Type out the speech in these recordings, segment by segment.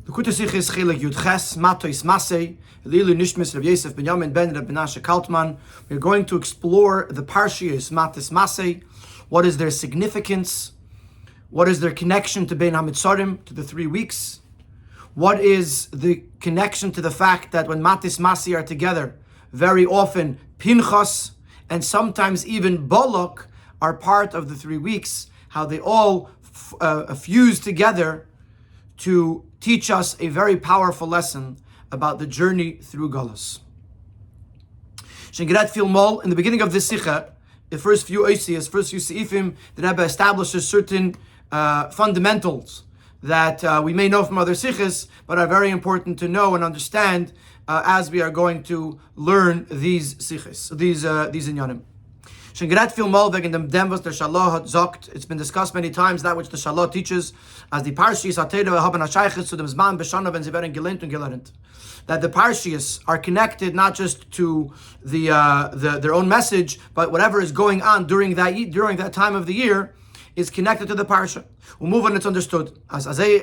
The Kutasich is Chelek Yudches, Matos-Masei, Lilu Nishmis Rav Yosef Ben Yamin Ben Reb Menashe Kaltman. We're going to explore the Parshias Matos-Masei. What is their significance? What is their connection to Ben HaMitzorim, to the 3 weeks? What is the connection to the fact that when Matos-Masei are together, very often Pinchas and sometimes even Balak are part of the 3 weeks, how they all fuse together to teach us a very powerful lesson about the journey through Galus. In the beginning of this Sikha, the first few Seifim, the Rebbe establishes certain fundamentals that we may know from other Sikhs, but are very important to know and understand as we are going to learn these Sikhs, these Inyanim. It's been discussed many times, that which the Shalah teaches as the Parshiyas that the Parshiyas are connected not just to their own message, but whatever is going on during that time of the year is connected to the parsha. We'll move on, it's understood. Similarly,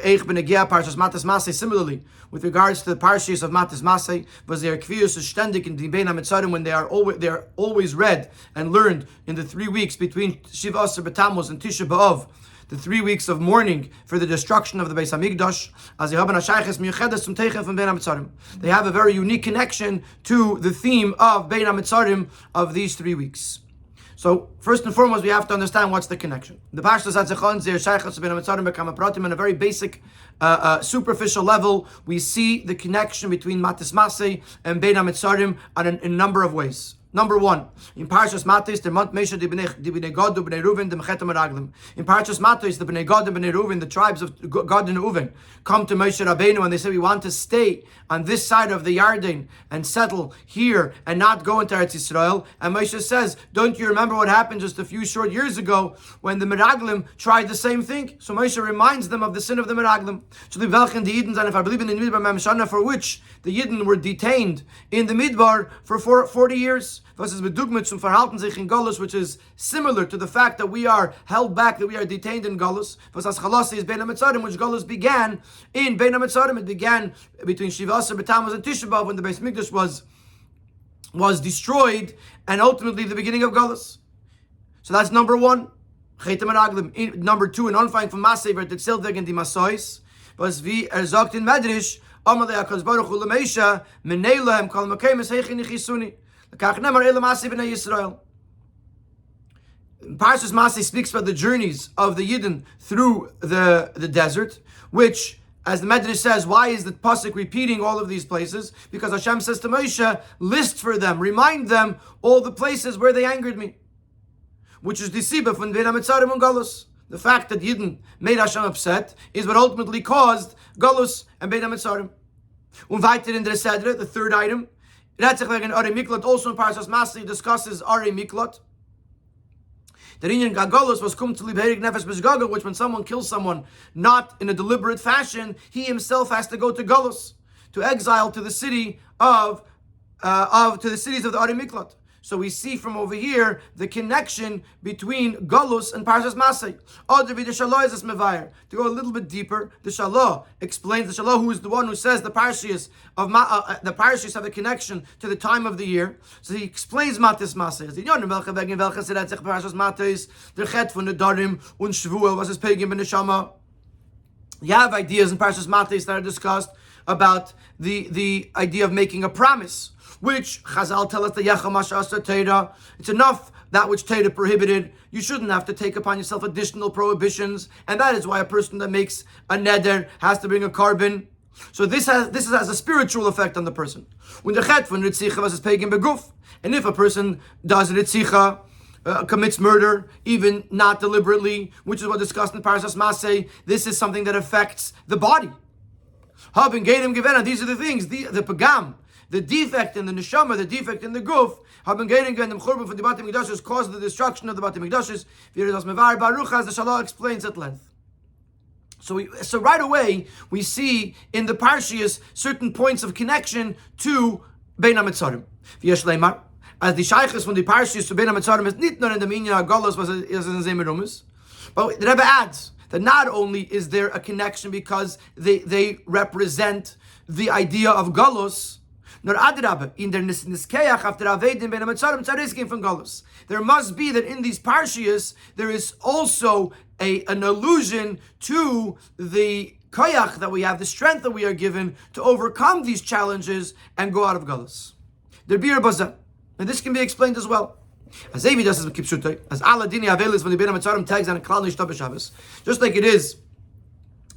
with regards to the parshas of Matos-Masei, was their kviyus ständig in the Bein HaMitzorim, when they are always read and learned in the 3 weeks between Shiva Asar B'Tammuz and Tisha B'Av, the 3 weeks of mourning for the destruction of the Beis Hamikdash. They have a very unique connection to the theme of Bein HaMitzorim of these 3 weeks. So first and foremost, we have to understand what's the connection. The Parshas on a very basic, superficial level, we see the connection between Matos-Masei and Bein HaMitzorim in a number of ways. Number one, in Parshas Matos, the Moshe the Bnei Gad, the Bnei Reuven, the Mechetem Meraglim. In Parshas Matos, the Bnei Gad, the Bnei Reuven, the tribes of Gad and Reuven, come to Moshe Rabbeinu and they say, we want to stay on this side of the Yarden and settle here and not go into Eretz Yisrael. And Moshe says, don't you remember what happened just a few short years ago when the Meraglim tried the same thing? So Moshe reminds them of the sin of the Meraglim. So the Velchen, the Yidden, and if I believe in the Midbar, for which the Yidden were detained in the Midbar for 40 years. Which is similar to the fact that we are held back, that we are detained in Galus. Which Galus began in Bein HaMitzorim. It began between Shiva Asar B'Tammuz and Tisha B'Av when the Beis Hamikdash was destroyed, and ultimately the beginning of Galus. So that's number one. Number two, an anfang from Masei wird erzählt wegen die Masois, was wie sagt in Medrash, Amalei HaKadosh Baruch Hu L'Meisha, Menei Lahem Kol Makei Meseichi Nichisuni. Parshas Masei speaks about the journeys of the Yidden through the desert, which, as the Medrash says, why is the pasuk repeating all of these places? Because Hashem says to Moshe, list for them, remind them all the places where they angered me, which is the Sibah from Bein HaMitzorim and Galus. The fact that Yidden made Hashem upset is what ultimately caused Galus and Bein HaMitzorim. Weiter in the Sedra, the third item, also in Parshas Masei discusses Arei Miklot. The Inyan Galus was kum to libherig nefesh b'shgaga, which when someone kills someone not in a deliberate fashion, he himself has to go to Galus, to exile to the city to the cities of the Arei Miklot. So we see from over here the connection between Galus and Parshas Masei. To go a little bit deeper, the Shalah explains, the Shalah who is the one who says the Parshas have a connection to the time of the year. So he explains Matos-Masei. You have ideas in Parshas Matos that are discussed about the idea of making a promise, which Chazal tell us the Yachamash Asar Teira. It's enough that which Teira prohibited. You shouldn't have to take upon yourself additional prohibitions, and that is why a person that makes a neder has to bring a carbon. So this has a spiritual effect on the person. When the chet von Ritzicha was pagan beguf, and if a person does Ritzicha, commits murder, even not deliberately, which is what discussed in Parshas Masei, this is something that affects the body. These are the things, the pagam, the defect in the neshama, the defect in the guf, caused the destruction of the Bati Mikdashes. The Shalah explains at length. So right away, we see in the Parshiyas certain points of connection to Bein HaMitzorim. As the Shaykhs from the Parshiyas to Bein HaMitzorim is not in the Minyan HaGolos, was in Zemerumus. But the Rebbe adds that not only is there a connection because they represent the idea of galus, nor adrabah, in der niskeach after avedim ben amitzarim tzariskim from galus. There must be that in these parshias there is also an allusion to the koyach that we have, the strength that we are given to overcome these challenges and go out of galus. Der bir bazah, and this can be explained as well. As David does as Allah dini avelis when the ben amitzarim tags on a klal nishta b'Shabbos, just like it is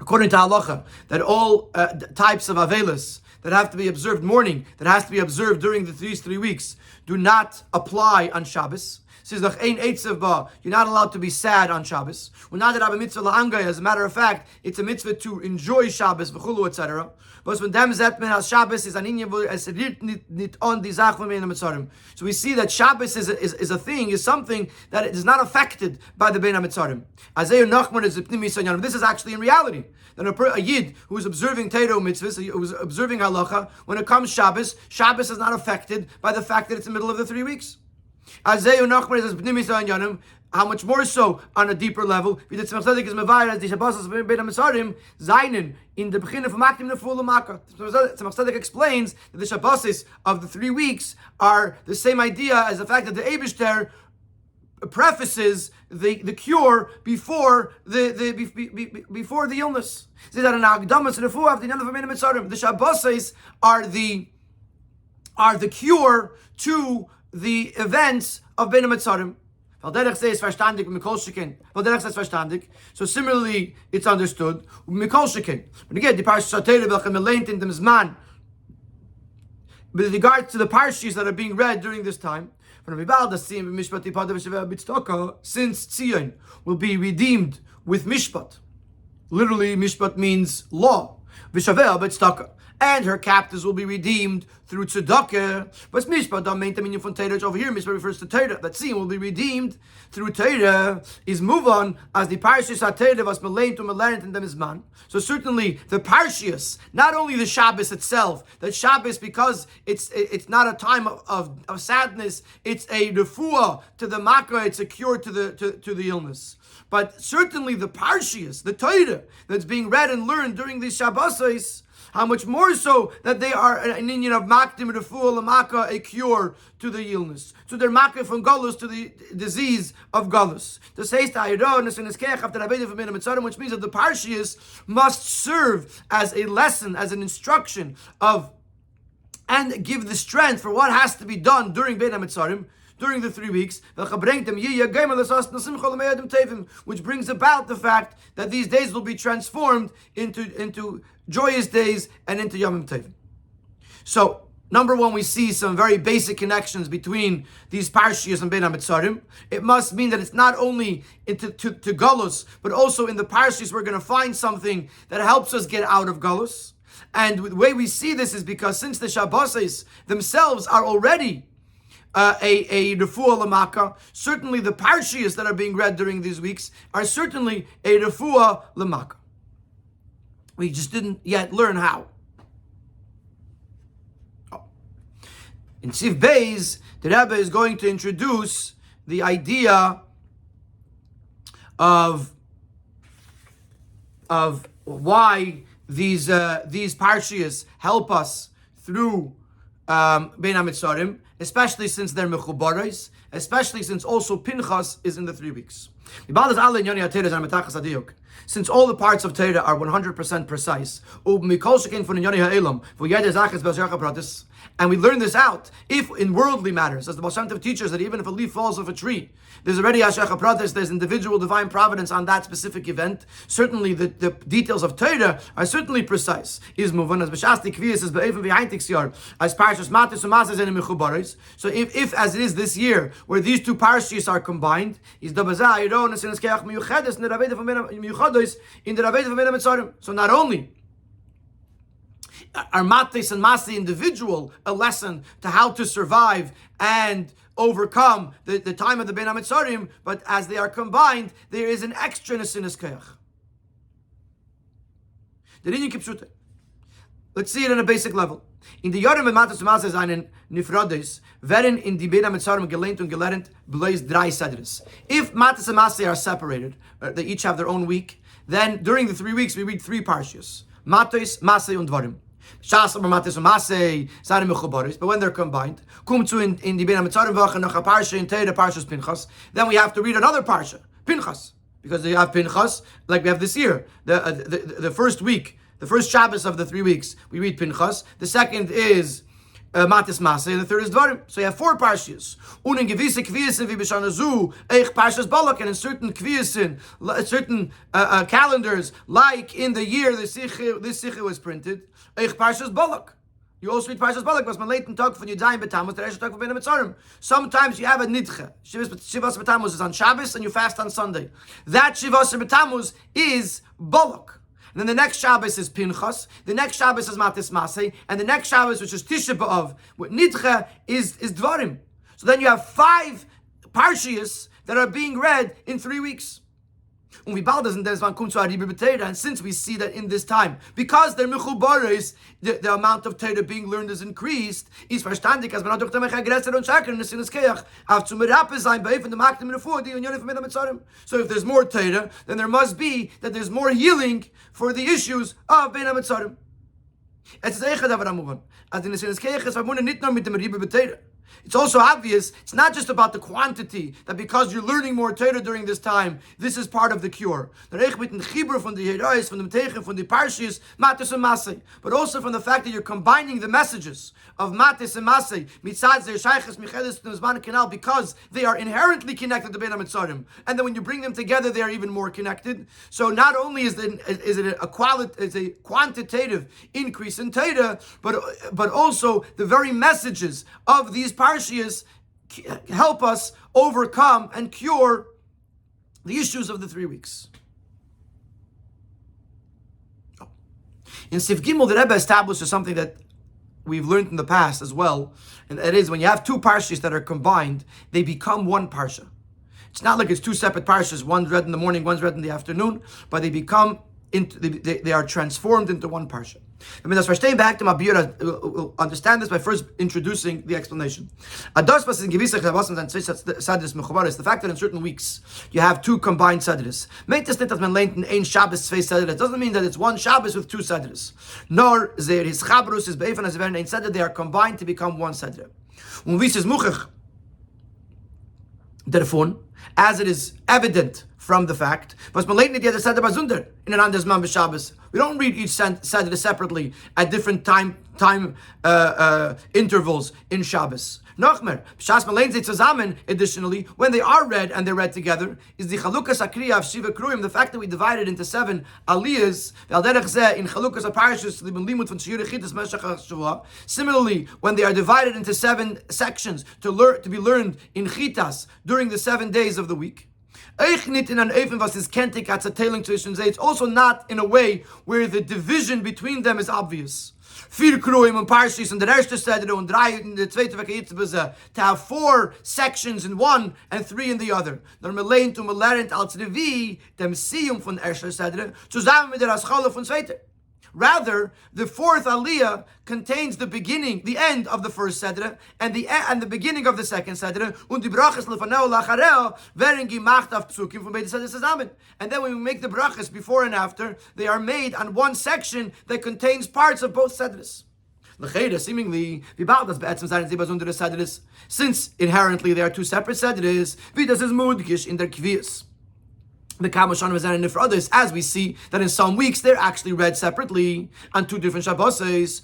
according to halacha that all types of avelis that have to be observed morning, that has to be observed during these 3 weeks, do not apply on Shabbos. Says you're not allowed to be sad on Shabbos. As a matter of fact, it's a mitzvah to enjoy Shabbos, etc. But when dem zetmen as Shabbos is an nit on die Zach von Bein HaMetzarim. So we see that Shabbos is a thing, is something that is not affected by the Bein HaMetzarim. This is actually in reality. That a Yid who is observing Torah mitzvahs, who is observing halacha, when it comes Shabbos, Shabbos is not affected by the fact that it's in the middle of the 3 weeks. How much more so on a deeper level? In the beginning of Makdim Nefula Makkah, Tzemach explains that the Shabbosis of the 3 weeks are the same idea as the fact that the Eibishter prefaces the cure before the illness. The Shabbosis are the cure to the events of Bein HaMetzarim. So similarly, it's understood. But again, the with regards to the parshas that are being read during this time, since Tzion will be redeemed with mishpat, literally mishpat means law, and her captives will be redeemed through tzedakah. But mishpat don't mean the meaning from Torah. Over here, mishpat refers to Torah. That Tzion will be redeemed through Torah is move on as the parshas HaTorah was melein to melein in the mizman. So certainly the parshas, not only the Shabbos itself, that Shabbos because it's not a time of sadness, it's a refuah to the makkah, it's a cure to the illness. But certainly the parshas, the Torah that's being read and learned during these Shabbosos, how much more so that they are an Indian of Makdim Refuah L'Makkah, a cure to the illness. So they're Makkah from Galus to the disease of Galus. This says which means that the Parshias must serve as a lesson, as an instruction of, and give the strength for what has to be done during Bein HaMetzarim, during the 3 weeks, which brings about the fact that these days will be transformed into joyous days and into Yomim Tovim. So, number one, we see some very basic connections between these parshiyos and Bein HaMetzarim. It must mean that it's not only to Galus, but also in the parshiyos we're going to find something that helps us get out of Galus. And the way we see this is because since the Shabbosos themselves are already a refuah l'makkah, certainly the parshiyos that are being read during these weeks are certainly a refuah l'makkah. We just didn't yet learn how. In Siv Beis, the Rebbe is going to introduce the idea of why these parshiyos help us through Bein HaMetzarim, especially since they're mechubaros, especially since also Pinchas is in the 3 weeks. Since all the parts of Torah are 100% precise, and we learn this out, if in worldly matters, as the Baal Shem Tov teaches that even if a leaf falls off a tree, there's already Hashgacha Pratis, there's individual divine providence on that specific event. Certainly the details of Torah are certainly precise. Is moving as B'shasti Kviyas is Be'evim V'Heintik Siyar, as Parshas Matos-Masei and Mechubaros. So if as it is this year, where these two parshas are combined, is Dabazah Ironis and Eskeach Miyuchedes in the Rabbi of Bein HaMetzarim. So not only are Matos and Masei individual a lesson to how to survive and overcome the time of the Bein HaMetzarim, but as they are combined, there is an extraness in Eskeach. Let's see it on a basic level. In the Yodem and Matos-Masei seinen Nifrodes werden in die Bein HaMetzarim gelehnt und gelernt bloß 3 sedres. If Matos and Masei are separated, they each have their own week, then during the 3 weeks we read 3 parshas: Matos-Masei and Dvarim. Matos-Masei, but when they're combined, in the Parshas Pinchas, then we have to read another parsha, Pinchas, because they have Pinchas like we have this year. The first week, the first Shabbos of the 3 weeks, we read Pinchas. The second is Matos-Masei, and the third is Dvarim. So you have 4 parshas. And in certain kviyasin, certain calendars, like in the year this sicha was printed, parshas Balak. You also read parshas Balak, but late and talk from Yudayim B'Tammuz, the Resh talk from Mitzarim. Sometimes you have a nidcha. Shivas B'Tammuz is on Shabbos, and you fast on Sunday. That Shivas B'Tammuz is Balak. And then the next Shabbos is Pinchas, the next Shabbos is Matos-Masei, and the next Shabbos, which is Tisha B'Av, with Nidcha, is Dvarim. So then you have 5 parshiyas that are being read in 3 weeks. And since we see that in this time, because they're mechubaris, the amount of Torah being learned is increased. So if there's more Torah, then there must be that there's more healing for the issues of Bein HaMetzarim. It's also obvious, it's not just about the quantity, that because you're learning more Torah during this time, this is part of the cure. But also from the fact that you're combining the messages of Matos and Masei, because they are inherently connected to Bein HaMetzarim. And then when you bring them together, they are even more connected. So not only is it a quantitative increase in Torah, but also the very messages of these parshiyas help us overcome and cure the issues of the 3 weeks. In Sif Gimel, the Rebbe establishes something that we've learned in the past as well, and that is when you have 2 parshas that are combined, they become one parsha. It's not like it's 2 separate parshas, one's read in the morning, one's read in the afternoon, but they are transformed into one parsha. I mean, that's verstehen back to Mabir. We'll understand this by first introducing the explanation. The fact that in certain weeks you have 2 combined sedres doesn't mean that it's one Shabbos with 2 sedres. Nor they are combined to become one sedre. As it is evident from the fact, we don't read each Seder separately at different time intervals in Shabbos. Additionally, when they are read and they're read together, is the Chalukas Akriya of Shiva Kruyim, the fact that we divide it into 7 aliyahs, in Chalukas Aparashus, similarly, when they are divided into 7 sections to be learned in Chitas during the 7 days of the week. It's also not in a way where the division between them is obvious. 4 Kruim and Parshis and the erste Seder and 3 in the zweite Vekayitze, to have 4 sections in one and 3 in the other. Dann meleint melernt als Revi dem Siyum von erste Seder zusammen mit der Aschale von zweite. Rather, the 4th aliyah contains the beginning, the end of the first Seder, and the beginning of the second Seder. Und die Brachas lefaneo lachareo werden gemacht auf Psukim von beiden Seder zusammen. And then when we make the brachas before and after, they are made on one section that contains parts of both Seders. Seemingly, since inherently they are 2 separate Seders, wie das ist mudgish in der Kvias. The Kamashon was and for others, as we see that in some weeks they're actually read separately on 2 different Shabboses.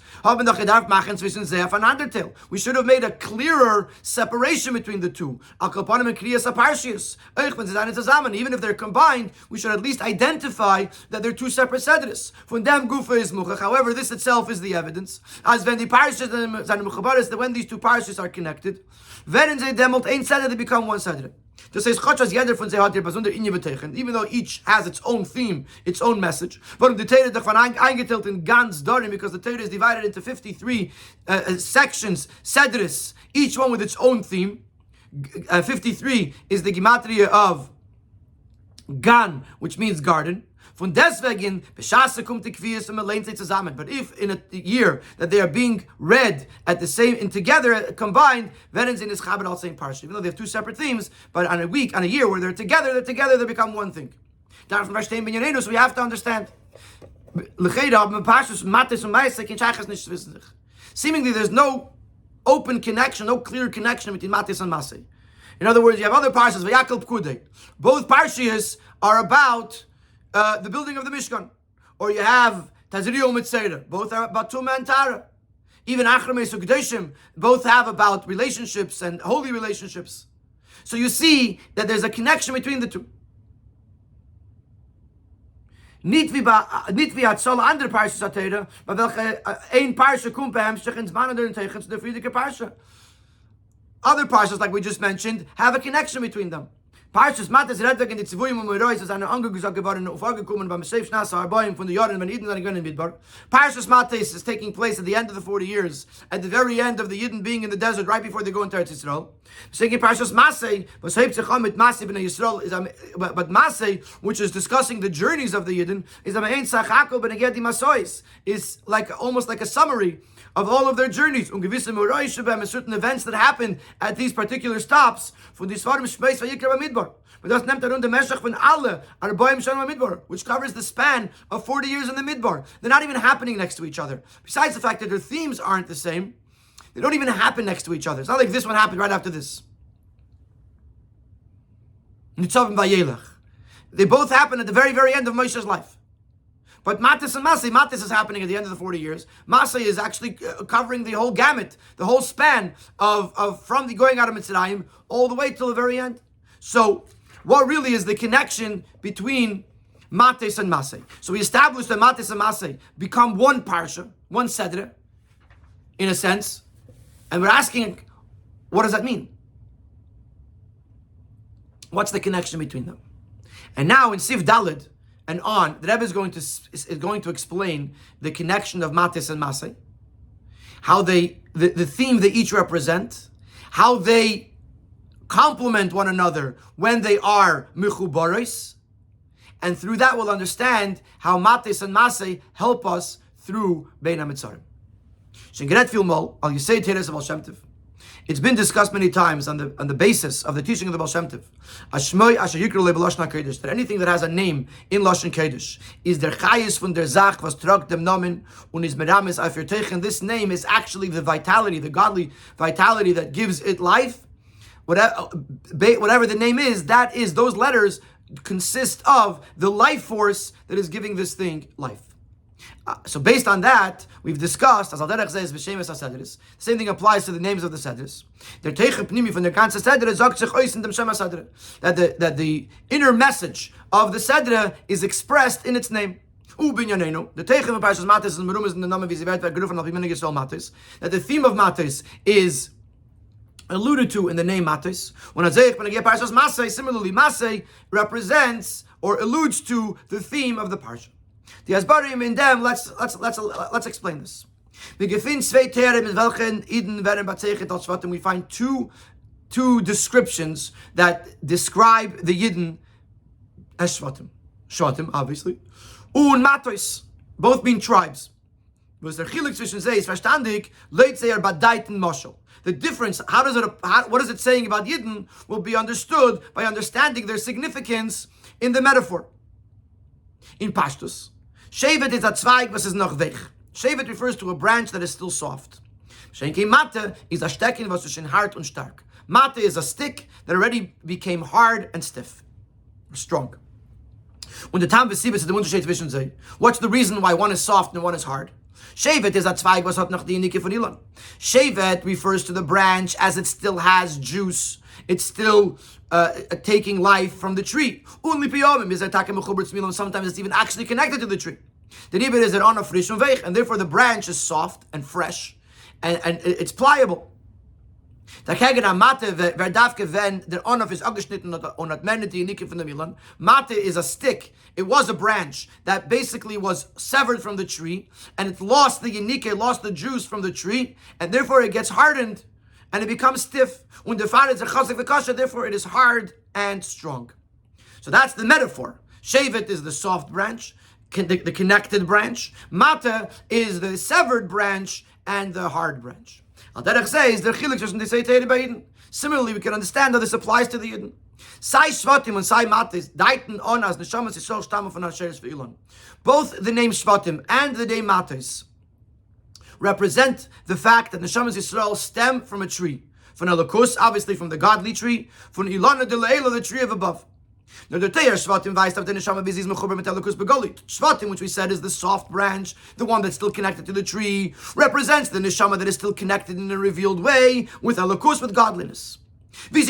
We should have made a clearer separation between the 2. Even if they're combined, we should at least identify that they're 2 separate sedres. However, this itself is the evidence. As when the parshas that when these 2 parshas are connected, they become one sedre. Even though each has its own theme, its own message. Because the Torah is divided into 53 sections, sedris, each one with its own theme. 53 is the gematria of Gan, which means garden. But if in a year that they are being read at the same and together combined, even though they have 2 separate themes, but on a year where they're together, they become one thing. So we have to understand. Seemingly there's no open connection, no clear connection between Matis and Masei. In other words, you have other parshas, Vayakal Pkudei. Both parshias are about the building of the Mishkan. Or you have Tazriyo Mitzera. Both are about Tumah and Tara. Even Achramei Sugdeshim, both have about relationships and holy relationships. So you see that there's a connection between the two. Niet wie het zal andere parshas ateren, maar welke één parsha komt bij hem zich in zwanen tegen de vriendelijke parsha. Other parshas, like we just mentioned, have a connection between them. Parshas Matas Redweg in die Zivuyim und Moirois ist eine angesagt geworden und vorgekommen beim Moshe Schnasa Arbaim von the Jordan when Eden and in Midbar. Parshas Matas is taking place at the end of the 40 years, at the very end of the Yidden being in the desert right before they go into Eretz Yisrael. Saying Parshas Masei, was hebt sich mit Masei b'nei Yisrael is but Masei, which is discussing the journeys of the Yidden, is ein Sachako b'nei Gedi Masois, is like almost like a summary of all of their journeys, certain events that happened at these particular stops, which covers the span of 40 years in the Midbar. They're not even happening next to each other. Besides the fact that their themes aren't the same, they don't even happen next to each other. It's not like this one happened right after this. They both happen at the very, very end of Moshe's life. But Matis and Masei, Matis is happening at the end of the 40 years. Masei is actually covering the whole gamut, the whole span of from the going out of Mitzrayim all the way till the very end. So, what really is the connection between Matis and Masei? So we established that Matis and Masei become one parsha, one sedra, in a sense, and we're asking, what does that mean? What's the connection between them? And now in Sif Dalid and on, the Rebbe is going to explain the connection of Matis and Masei, how the theme they each represent, how they complement one another when they are mechubaros, and through that we'll understand how Matis and Masei help us through Bein HaMitzarim. It's been discussed many times on the basis of the teaching of the Baal Shem Tov. That anything that has a name in Lashon Kodesh is der Chayes von der Zach was tragt dem Namen und is meramis auf ihr Teichen. This name is actually the vitality, the godly vitality that gives it life. Whatever the name is, that is, those letters consist of the life force that is giving this thing life. So based on that, we've discussed, as Al-Derech says, B'Shemes HaSedres, the same thing applies to the names of the Sedres. Der Teichen Pnimi von der ganzen Sedre sagt sich aus in dem Shem HaSedre. That the inner message of the Sedre is expressed in its name. Ubinyanenu, the Teichen of Parshas Matis and Merum is in the Namen Vizibet Vergerufen of Yimenig Yisrael Matis. That the theme of Matis is alluded to in the name Matis. When Azeich Benageh Parshas Masei, similarly, Masei represents or alludes to the theme of the Parsha. The Asbarim in them, let's explain this. We find two descriptions that describe the Yidden as Shvatim, obviously. Und Matos, both being tribes. Was der Chelek zwischen sie ist verstandig, leut sie badeiten Moshel. The difference, what is it saying about Yidden, will be understood by understanding their significance in the metaphor. In Pashtus. Shevet is a Zweig, was is noch weich. Shevet refers to a branch that is still soft. Shenke Mate is a Stecken, was is in hart und stark. Mate is a stick that already became hard and stiff, or strong. Und the Tam Vesibes is the Unterschied zwischen sie. What's the reason why one is soft and one is hard? Shevet is a Zweig, was hat noch die Nike von Ilan. Shevet refers to the branch as it still has juice. It's still taking life from the tree. Sometimes it's even actually connected to the tree. The Ribber is on a frisch und weich, and therefore the branch is soft and fresh, and it's pliable. Mate is a stick. It was a branch that basically was severed from the tree, and it lost the Yanike, lost the juice from the tree, and therefore it gets hardened and it becomes stiff. Therefore it is hard and strong. So that's the metaphor. Shevet is the soft branch, the connected branch. Mata is the severed branch and the hard branch. Al-Derech says, similarly, we can understand how this applies to the Yidden. Sai Shvatim and Sai Matis daiten on as Neshamas Yisrael stammen von Asheres Ve'ilon. Both the name Shvatim and the name Matis represent the fact that Neshamas Yisrael stem from a tree. From Elokus, obviously from the godly tree. From Ilana de Le'ela, the tree of above. Now the Teir Shvatim weist auf the Neshama Bizis Mechuber mit Elokus Begolit. Shvatim, which we said is the soft branch, the one that's still connected to the tree, represents the Neshama that is still connected in a revealed way with Elokus, with godliness. As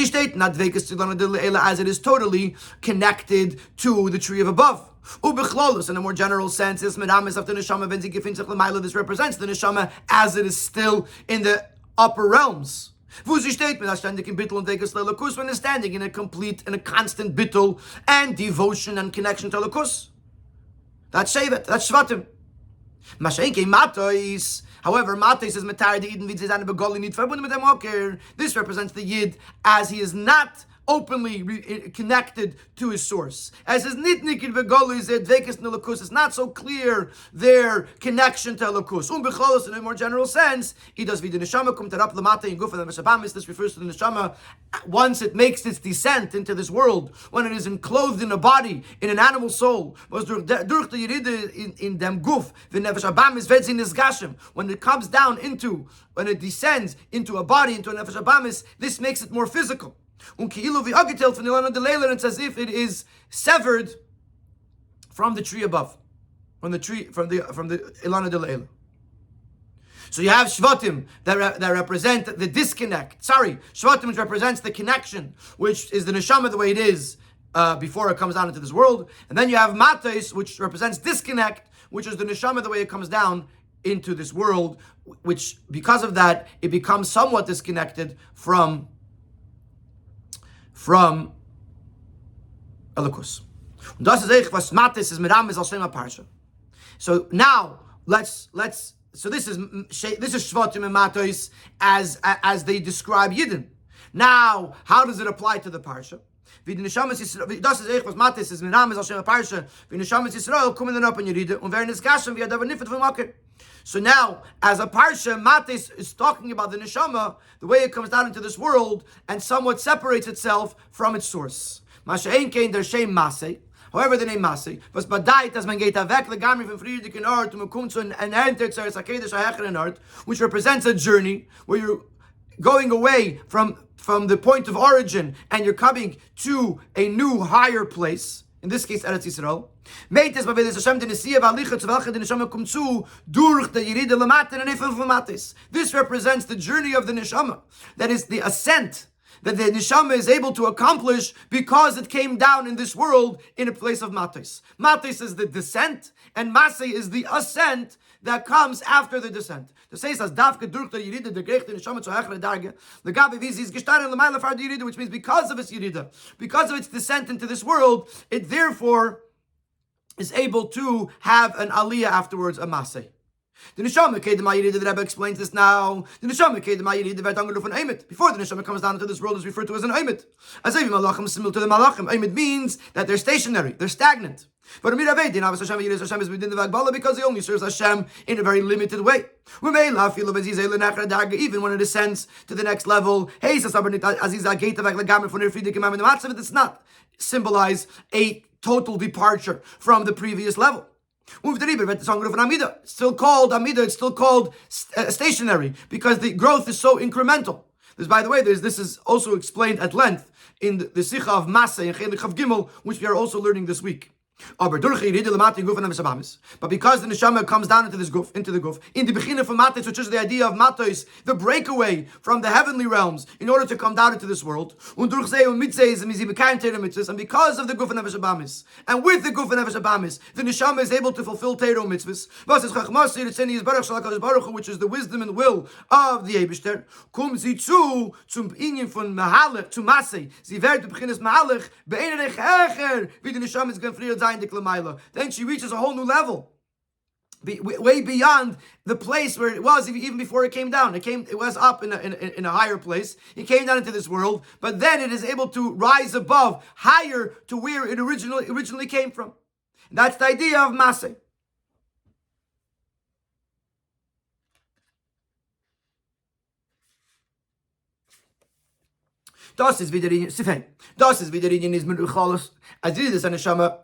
it is totally connected to the tree of above. In a more general sense, this represents the neshama as it is still in the upper realms. When it's standing in a complete and a constant bittul and devotion and connection to Elokus. That's Shevet, that's Shvatim. However, Matos is Matar the Eden This represents the Yid as he is not openly connected to his source. As his nitnikid v'golu is dvekes nelokus, it's not so clear their connection to Elokus. Becholos, in a more general sense, he does v'di neshama kum terap lamata in guf and the This refers to the neshama once it makes its descent into this world, when it is enclosed in a body, in an animal soul. Was durch the yiride in dem guf the nefesh abamis vetzin is when it comes down into, when it descends into a body, into a nefesh abamis, this makes it more physical. It's as if it is severed from the tree above, from the Ilana de Le'ela. So you have Shvatim that represent the disconnect. Shvatim which represents the connection, which is the neshama the way it is before it comes down into this world. And then you have Matos, which represents disconnect, which is the neshama the way it comes down into this world, which because of that, it becomes somewhat disconnected from Elokus. So now so this is Shvatim and Matos as they describe Yidden. Now, how does it apply to the parsha? So now, as a parsha, Matos is talking about the neshama, the way it comes down into this world, and somewhat separates itself from its source. However, the name Masei was badait as man geht weg legamri from friedigen Ort und man kommt zu an entert zur sakedischer hecheren Ort, which represents a journey where you're going away from the point of origin and you're coming to a new higher place. In this case, Eretz Yisrael. This represents the journey of the neshama. That is the ascent that the neshama is able to accomplish because it came down in this world in a place of Matos. Matos is the descent, and Masei is the ascent that comes after the descent. The says as Davke durch the Yerida, the Gerechte Neshama zu hechere Darge, the Gabi Vizi is gestarren l'mayla far the Yerida, which means because of its Yerida, because of its descent into this world, it therefore is able to have an aliyah afterwards, a Masei. The neshama kedema yirida, the Rebbe explains this now. The neshama kedema yirida v'et angeluf an emet. Before the neshama comes down into this world, is referred to as an emet. As if malachim similar to the malachim. Emet means that they're stationary, they're stagnant. But because he only serves Hashem in a very limited way. Even when it ascends to the next level, it does not symbolize a total departure from the previous level. It's still called Amida, it's still called stationary, because the growth is so incremental. By the way, this is also explained at length in the Sicha of Masei and Chelek of Gimel, which we are also learning this week. But because the neshama comes down into the guf, in the beginning of Matos, which is the idea of Matos, the breakaway from the heavenly realms, in order to come down into this world, and because of the guf and nefesh abamis, and with the guf and nefesh abamis, the neshama is able to fulfill Torah mitzvahs, which is the wisdom and will of the Eibishter. Then she reaches a whole new level, way beyond the place where it was even before it came down. It was up in a higher place. It came down into this world, but then it is able to rise above, higher to where it originally came from. That's the idea of Masei. Das ist wieder in Sifei. Das ist wieder in Izmir Uchalos. As it is an Neshama.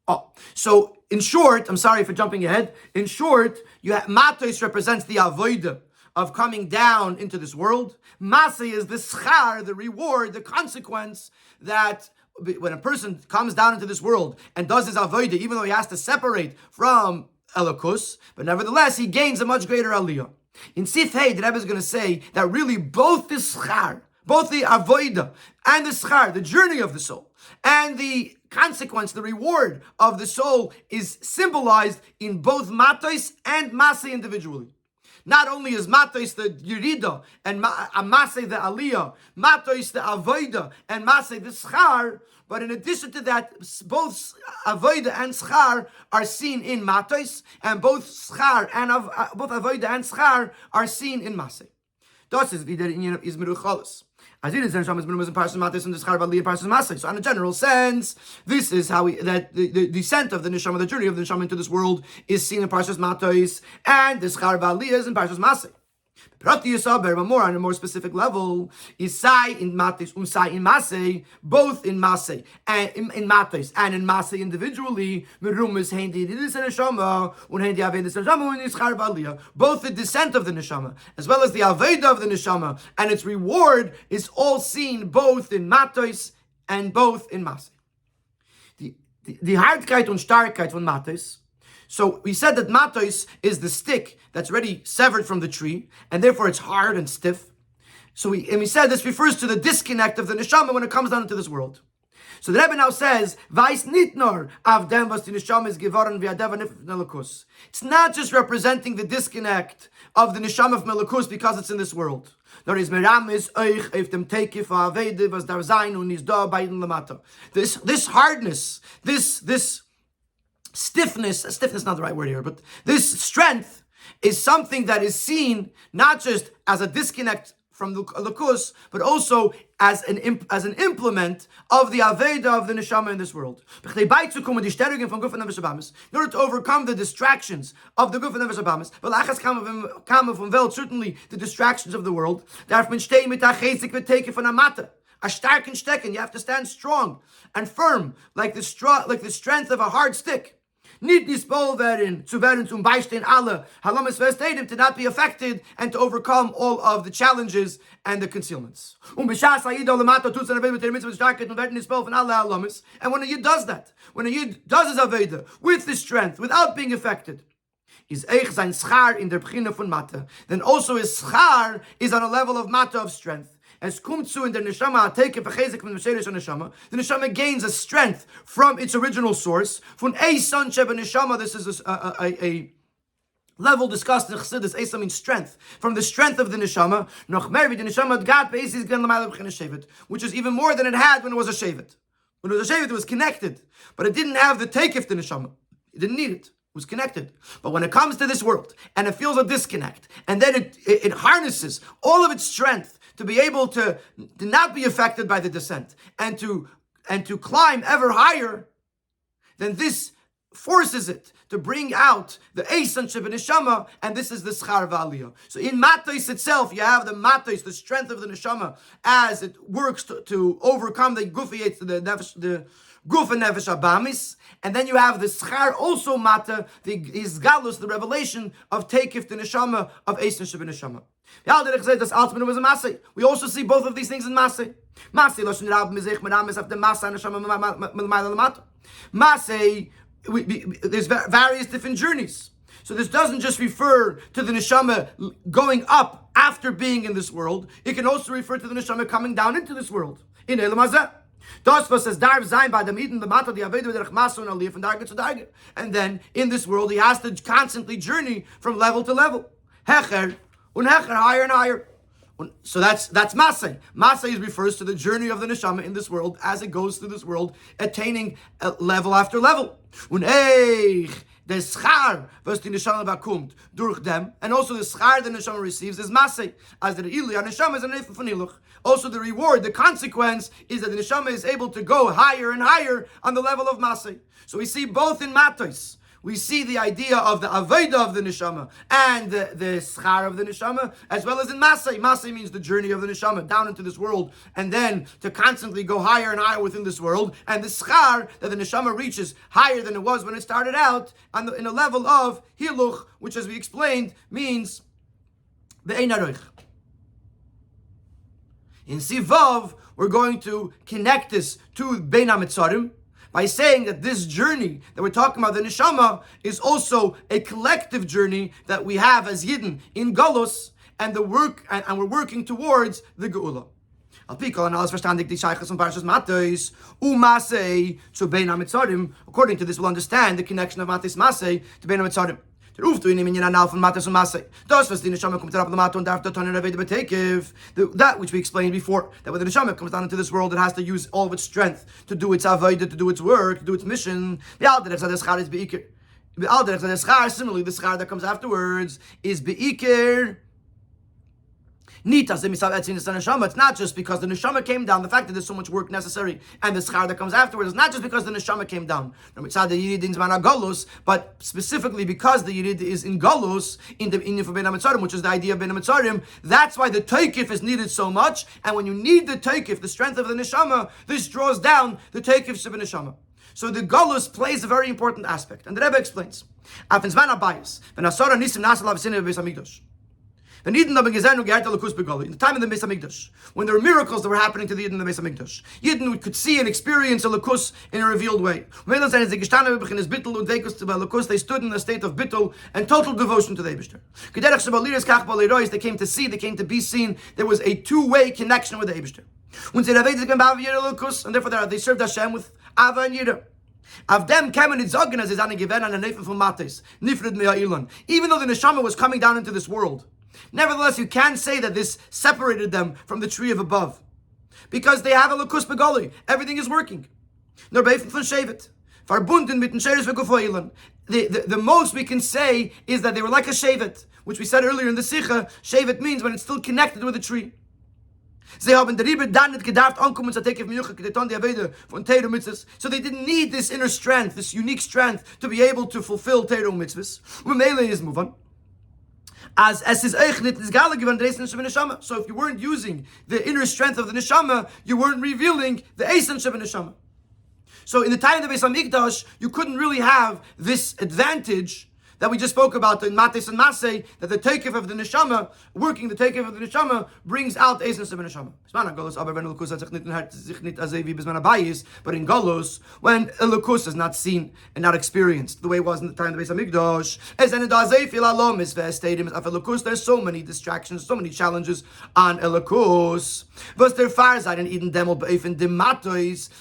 Oh, so in short, I'm sorry for jumping ahead. In short, Matos represents the avodah of coming down into this world. Masei is the schar, the reward, the consequence that when a person comes down into this world and does his avodah, even though he has to separate from Elokus, but nevertheless he gains a much greater aliyah. In Sif Hey, the Rebbe is going to say that really both the schar, both the avodah and the schar, the journey of the soul, and the consequence, the reward of the soul is symbolized in both Matos and Masei individually. Not only is Matos the Yerida and Masei the Aliyah, Matos the Avodah and Masei the Schar, but in addition to that, both Avodah and Schar are seen in Matos, and both Schar and both Avodah and Schar are seen in Masei. Das ist wieder in Izmir Uchalos. As it is in Shama's Menumos and Parshas Matos and the Schar Valiyah Parshas Masei. So, in a general sense, this is how the descent of the neshama, the journey of the neshama into this world, is seen in Parshas Matos, and the Schar Valiyah is in Parshas Masei. But more on a more specific level, is Sai in Matos and Sai in Masei, both in Masei and in Matos and in Masei individually. Both the descent of the neshama as well as the avodah of the neshama and its reward is all seen both in Matos and both in Masei. The Hartkeit and Starkheit von Matos. So we said that Matos is the stick that's already severed from the tree, and therefore it's hard and stiff. So we said this refers to the disconnect of the neshama when it comes down into this world. So the Rebbe now says, "Vais nitnor avdem was die neshama is geworden v'adeva nifet melakus." It's not just representing the disconnect of the neshama of melakus because it's in this world. Nor is meramis euch if dem teikif avede was dar sein und is da beiden lamata. This hardness, this stiffness is not the right word here, but this strength is something that is seen not just as a disconnect from the lakus, but also as an implement of the aveda of the neshama in this world. In order to overcome the distractions of the guf and nefesh abamis, certainly the distractions of the world, a starken stecken, you have to stand strong and firm, like the strength of a hard stick. Nicht nisbol werden, zu beistehen alle, halamas vestedem, to not be affected and to overcome all of the challenges and the concealments. And when a yid does that, when a yid does his aveda with the strength, without being affected, is eich sein schar in der Beginne von Mata, then also his schar is on a level of Mata of strength. As kumtzu in the neshama take v'chezek from the neshama gains a strength from its original source. From a sonship neshama, this is a level discussed in Chassidus. Esa means strength. From the strength of the neshama, noch mervi the neshama gat beisis gan l'mayla b'chin shevet, which is even more than it had when it was a shevet. When it was a shevet, it was connected, but it didn't have the takeif the neshama. It didn't need it. It was connected. But when it comes to this world and it feels a disconnect, and then it harnesses all of its strength to be able to not be affected by the descent and to climb ever higher, then this forces it to bring out the Eisanship and Neshama, and this is the Schar V'Aliyah. So in Matos itself, you have the Matos, the strength of the Neshama, as it works to overcome the Gufiyates, the Guf and Nefesh Abamis, and then you have the Schar also Mata, the Izgalus, the revelation of Teikif, the Neshama, of Eisanship and Neshama. We also see both of these things in Masei. Masei, there's various different journeys. So this doesn't just refer to the neshama going up after being in this world. It can also refer to the neshama coming down into this world. In Elam Hazeh. Das was es darf sein bei dem Eden, the Mata, the Aveda, the Rechmas, and Aliyah, from Darga to Darga. And then in this world, he has to constantly journey from level to level. Hecher, und Hecher, higher and higher. So that's Masei. Masei refers to the journey of the neshama in this world as it goes through this world, attaining level after level. Und the schar was die neshama bekommt durch dem, and also the schar the neshama receives is Masei. As the ilia neshama is an eifel von iluch. Also the reward, the consequence is that the neshama is able to go higher and higher on the level of Masei. So we see both in Matos. we see the idea of the avodah of the neshama and the schar of the neshama, as well as in Masei. Masei means the journey of the neshama down into this world, and then to constantly go higher and higher within this world, and the schar that the neshama reaches higher than it was when it started out, in a level of hiluch, which, as we explained, means be'ein aroich. In Sivav, we're going to connect this to Bein HaMetzarim by saying that this journey that we're talking about, the neshama, is also a collective journey that we have as Yidden in Galus, and the work, and we're working towards the Geula. According to this, we'll understand the connection of Matos-Masei to Bein HaMetzarim. That which we explained before, that when the neshama comes down into this world, it has to use all of its strength to do its avodah, to do its work, to do its mission. Similarly, the schar that comes afterwards is beikir. It's not just because the neshama came down, the fact that there's so much work necessary, and the schar that comes afterwards is not just because the neshama came down, but specifically because the yidid is in galus, in the Bein HaMetzarim, which is the idea of Bein HaMetzarim. That's why the taikif is needed so much, and when you need the taikif, the strength of the neshama, this draws down the taikif of the neshama. So the galus plays a very important aspect, and the Rebbe explains. In the time of the Beis Hamikdash, when there were miracles that were happening to the Yidden in the Beis Hamikdash, Yidden could see and experience a Lakus in a revealed way. They stood in a state of bittul and total devotion to the Eibishter. They came to see, they came to be seen. There was a two-way connection with the Eibishter. And therefore they served Hashem with Ava and Yira. Even though the neshama was coming down into this world, nevertheless, you can say that this separated them from the tree of above, because they have a lakus begoli. Everything is working. The most we can say is that they were like a shevet, which we said earlier in the Sikha. Shevet means when it's still connected with a tree. So they didn't need this inner strength, this unique strength, to be able to fulfill Teiro mitzvahs. So if you weren't using the inner strength of the neshama, you weren't revealing the Eisen Sheba Neshama. So in the time of the Beis Hamikdash, you couldn't really have this advantage that we just spoke about in Matos-Masei, that the takeoff of the neshama, working the takeoff of the neshama, brings out Eisen Sheba Neshama. But in Golos, when a Lukus is not seen and not experienced the way it was in the time of the Beis Hamikdash, there's so many distractions, so many challenges on a Lukus.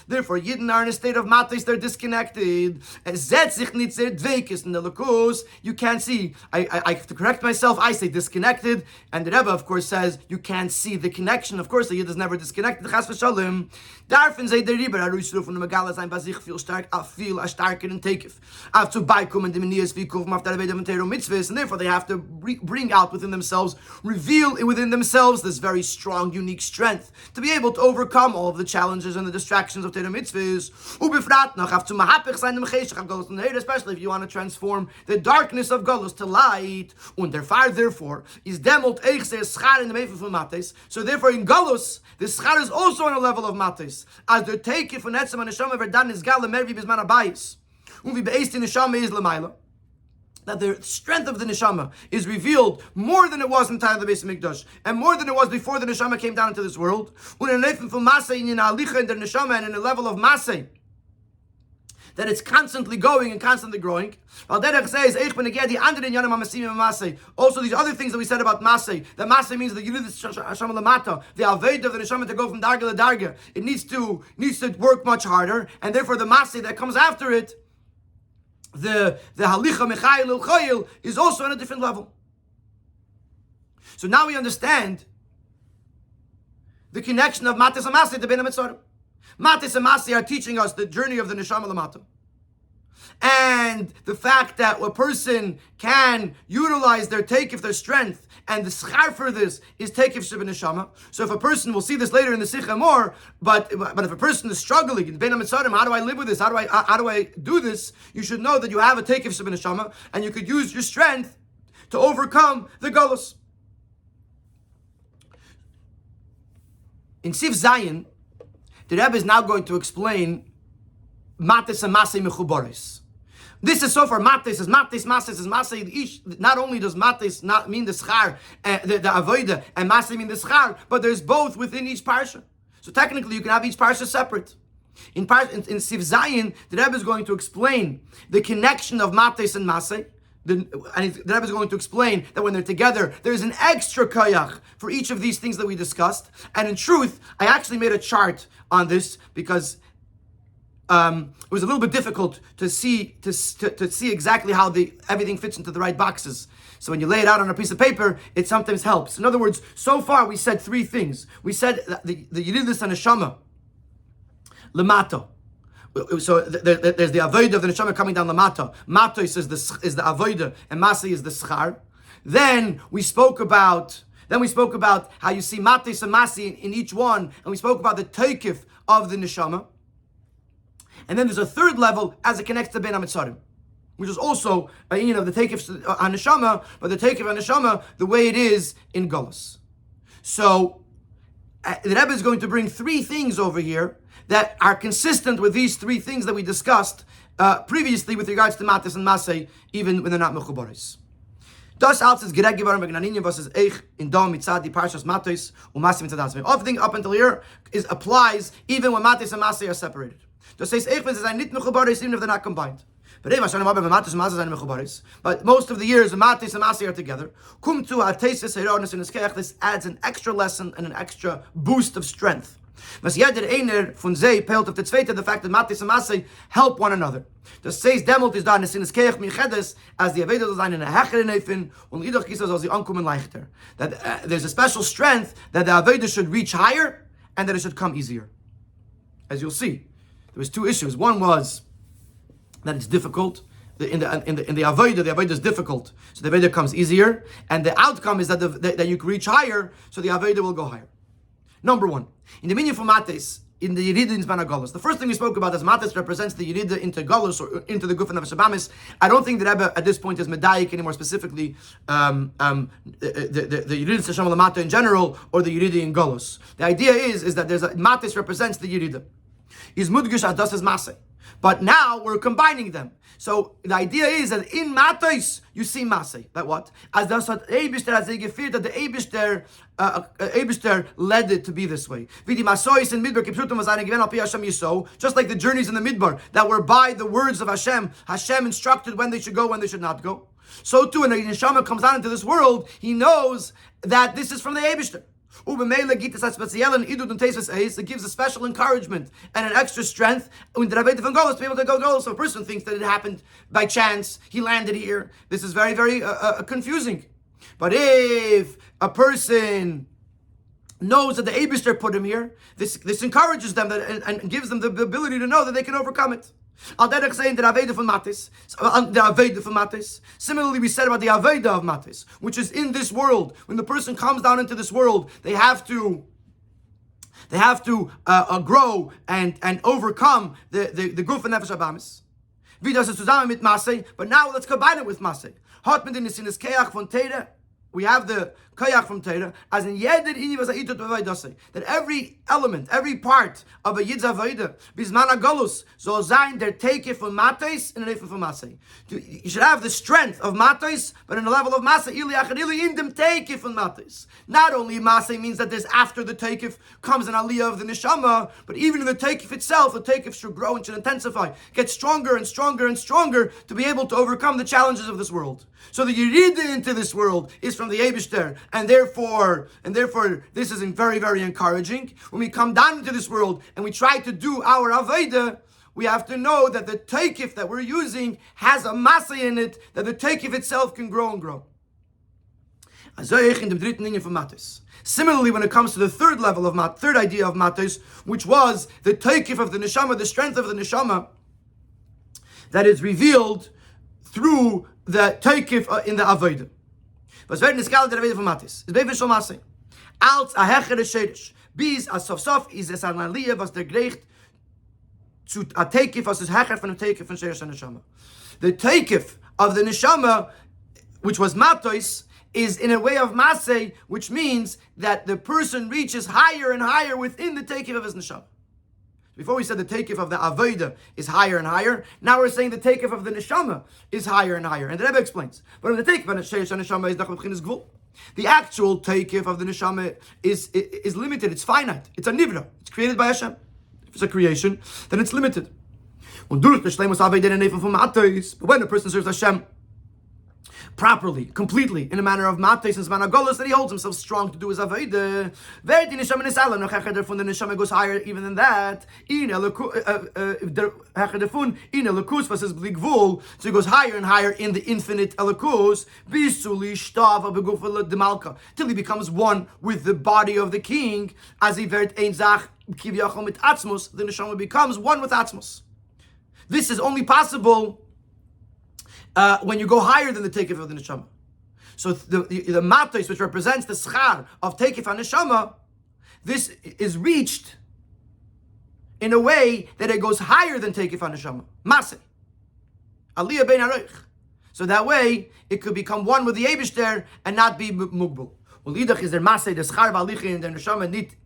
Therefore, Yidden are in a state of Matos, they're disconnected. In the Lukus, you can't see. I have to correct myself. I say disconnected, and the Rebbe, of course, says you can't see the connection. Of course, the Yid is never disconnected. Chas v'shalom. Darfen sei der Riber arusruf von der Megala sein, was ich viel starker in Tekef. Auf zu beikommen dem Nias wie Kufm auf der Welt von Teiro Mitzvahs, and therefore they have to bring out within themselves, reveal within themselves this very strong, unique strength to be able to overcome all of the challenges and the distractions of Teiro Mitzvahs. Ubefrat noch auf zu mahapich sein dem Cheshach of Golos, especially if you want to transform the darkness of Golos to light. Und der Fire, therefore, is demolt eich sehr schar in the Mefer von Matos. So therefore in Golos, the schar is also on a level of Matos. As der take von Etzem Neshama verdan is gal mervi bisman abayis. Und wie beist in Neshama is lemaila. That the strength of the neshama is revealed more than it was in the time of the Beis Hamikdash, and more than it was before the neshama came down into this world. Und in Leifen von Masei in Alicha in der neshama and in a level of Masei, that it's constantly going and constantly growing. Also these other things that we said about Masei, that Masei means the Yidid Hashem Lamata, the Aved of the Neshama to go from Darga to Darga. It needs to work much harder, and therefore the Masei that comes after it, the Halicha Mechayil El Chayil, is also on a different level. So now we understand the connection of Matos-Masei to Bein HaMetzarim. Matos and Masei are teaching us the journey of the Neshama Lamata. and the fact that a person can utilize their takeif, their strength, and the schar for this is takeif sheba neshama. So if a person, we'll see this later in the sikha more, but if a person is struggling, how do I live with this? How do I do this? You should know that you have a takeif sheba neshama, and you could use your strength to overcome the galus. In Sif Zayin, the Rebbe is now going to explain Matos-Masei mechubaris. This is so far Matos is Matos, Masei is Masei. Not only does Matos not mean the schar, the avoida, and Masei mean the schar, but there's both within each parsha. So technically, you can have each parsha separate. In Sif Zayin, the Rebbe is going to explain the connection of Matos and Masei. And the Rebbe is going to explain that when they're together, there's an extra kayach for each of these things that we discussed. And in truth, I actually made a chart on this because it was a little bit difficult to see exactly how everything fits into the right boxes. So when you lay it out on a piece of paper, it sometimes helps. In other words, so far we said three things. We said that the Yididus and Neshama, Lamato. So there's the avodah of the neshama coming down the mata. Matos is the avodah, and Masei is the schar. Then we spoke about how you see Matos and Masei in each one, and we spoke about the takeif of the neshama. And then there's a third level as it connects to Ben HaMetzarim, which is also the takeif on neshama, but the takeif on neshama the way it is in Golus. So the Rebbe is going to bring three things over here that are consistent with these three things that we discussed previously with regards to Matos and Masei, even when they're not mechubaris. Das als is gereg geworden wegen Aninyan, was is eich in dom mitzad di parshas Matos und Masei mitzad Asmei. Everything up until here applies even when Matos and Masei are separated. Das says eich when sie sind nicht mechubaris, even if they're not combined. But most of the years, the Matos and Masei are together. This adds an extra lesson and an extra boost of strength. The fact that Matos and Masei help one another. Das says demult is da in Sinas Keach Michedes as the Aveda sein in a Hecher Neifin und Lidach Kisas as the Ankumen Leichter. That there's a special strength that the Aveda should reach higher and that it should come easier. As you'll see, there was two issues. One was that it's difficult. In the Aveda is difficult, so the Aveda comes easier, and the outcome is that that you can reach higher, so the Aveda will go higher. Number one, in the meaning for Matos, in the Yerida in Zman HaGolus, the first thing we spoke about is Matos represents the Yerida into Golus or into the Guf and Nefesh Habamis. I don't think that Rebbe at this point is Medayik anymore, specifically the Yerida Shem Lamata in general or the Yerida in Golus. The idea is that Matos represents the Yerida. Is Mudgish Adas is Masei. But now we're combining them. So the idea is that in Matos you see Masei. That what? As the Eibishter has gefeared that the Eibishter led it to be this way. Just like the journeys in the Midbar that were by the words of Hashem. Hashem instructed when they should go, when they should not go. So too, when the Neshama comes out into this world, he knows that this is from the Eibishter. It gives a special encouragement and an extra strength to be able to go. So a person thinks that it happened by chance, he landed here. This is very, very confusing. But if a person knows that the Eibishter put him here, this encourages them and gives them the ability to know that they can overcome it. Similarly, we said about the Aveda of Matos, which is in this world. When the person comes down into this world, they have to grow and overcome the Guf and Nefesh Habamis. But now let's combine it with Masei. We have the Kayach from Torah, as in Yeder Ini was Aitot B'Vaydasei, that every element, every part of a Yid's Avayda, Bizman HaGolus, so Zayin, der Teike from Matos and an Efe from Masei. You should have the strength of Matos, but in the level of Masei, Ili Achadili, in dem Teike from Matos. Not only Masei means that there's after the Teikif comes an Aliyah of the Neshama, but even in the Teikif itself, the Teikif should grow and should intensify, get stronger and stronger and stronger to be able to overcome the challenges of this world. So the Yerida into this world is from the Eibishter, and therefore, this is very, very encouraging. When we come down into this world and we try to do our Aveda, we have to know that the Teikif that we're using has a Masei in it, that the Teikif itself can grow and grow. Similarly, when it comes to the third level of third idea of Matos, which was the Teikif of the Neshama, the strength of the Neshama, that is revealed through the Teikif in the Avodah. Was werden niskal der Avodah von Matis. Es beven schon Masei. Als a hechere Shedish. Bis a sof sof is es an Aliyah, was der Gericht zu a Teikif, was is hecher von dem Teikif von Shedish and Neshama. The Teikif of the Neshama, which was Matos, is in a way of Masei, which means that the person reaches higher and higher within the Teikif of his Neshama. Before we said the Teikif of the Avodah is higher and higher, now we're saying the Teikif of the Neshama is higher and higher. And the Rebbe explains, but the Teikif of the Neshama is Nachal B'chinas Gvul. The actual Teikif of the Neshama is limited, it's finite, it's a Nivra, it's created by Hashem. If it's a creation, then it's limited. But when a person serves Hashem properly, completely, in a manner of matis and zman that he holds himself strong to do his avodah. The neshama goes higher even than that. So he goes higher and higher in the infinite elikus, till he becomes one with the body of the king. As he the neshama becomes one with Atzmos. This is only possible when you go higher than the Teikif of the Neshama. So the Matos, which represents the Schar of Teikif and Neshama, this is reached in a way that it goes higher than Teikif and Neshama. Masei. Aliyah ben Aroich. So that way, it could become one with the Eibishter and not be Mugbul. Well, Idach is there Masei, the Schar v'Alicha and the Neshama nit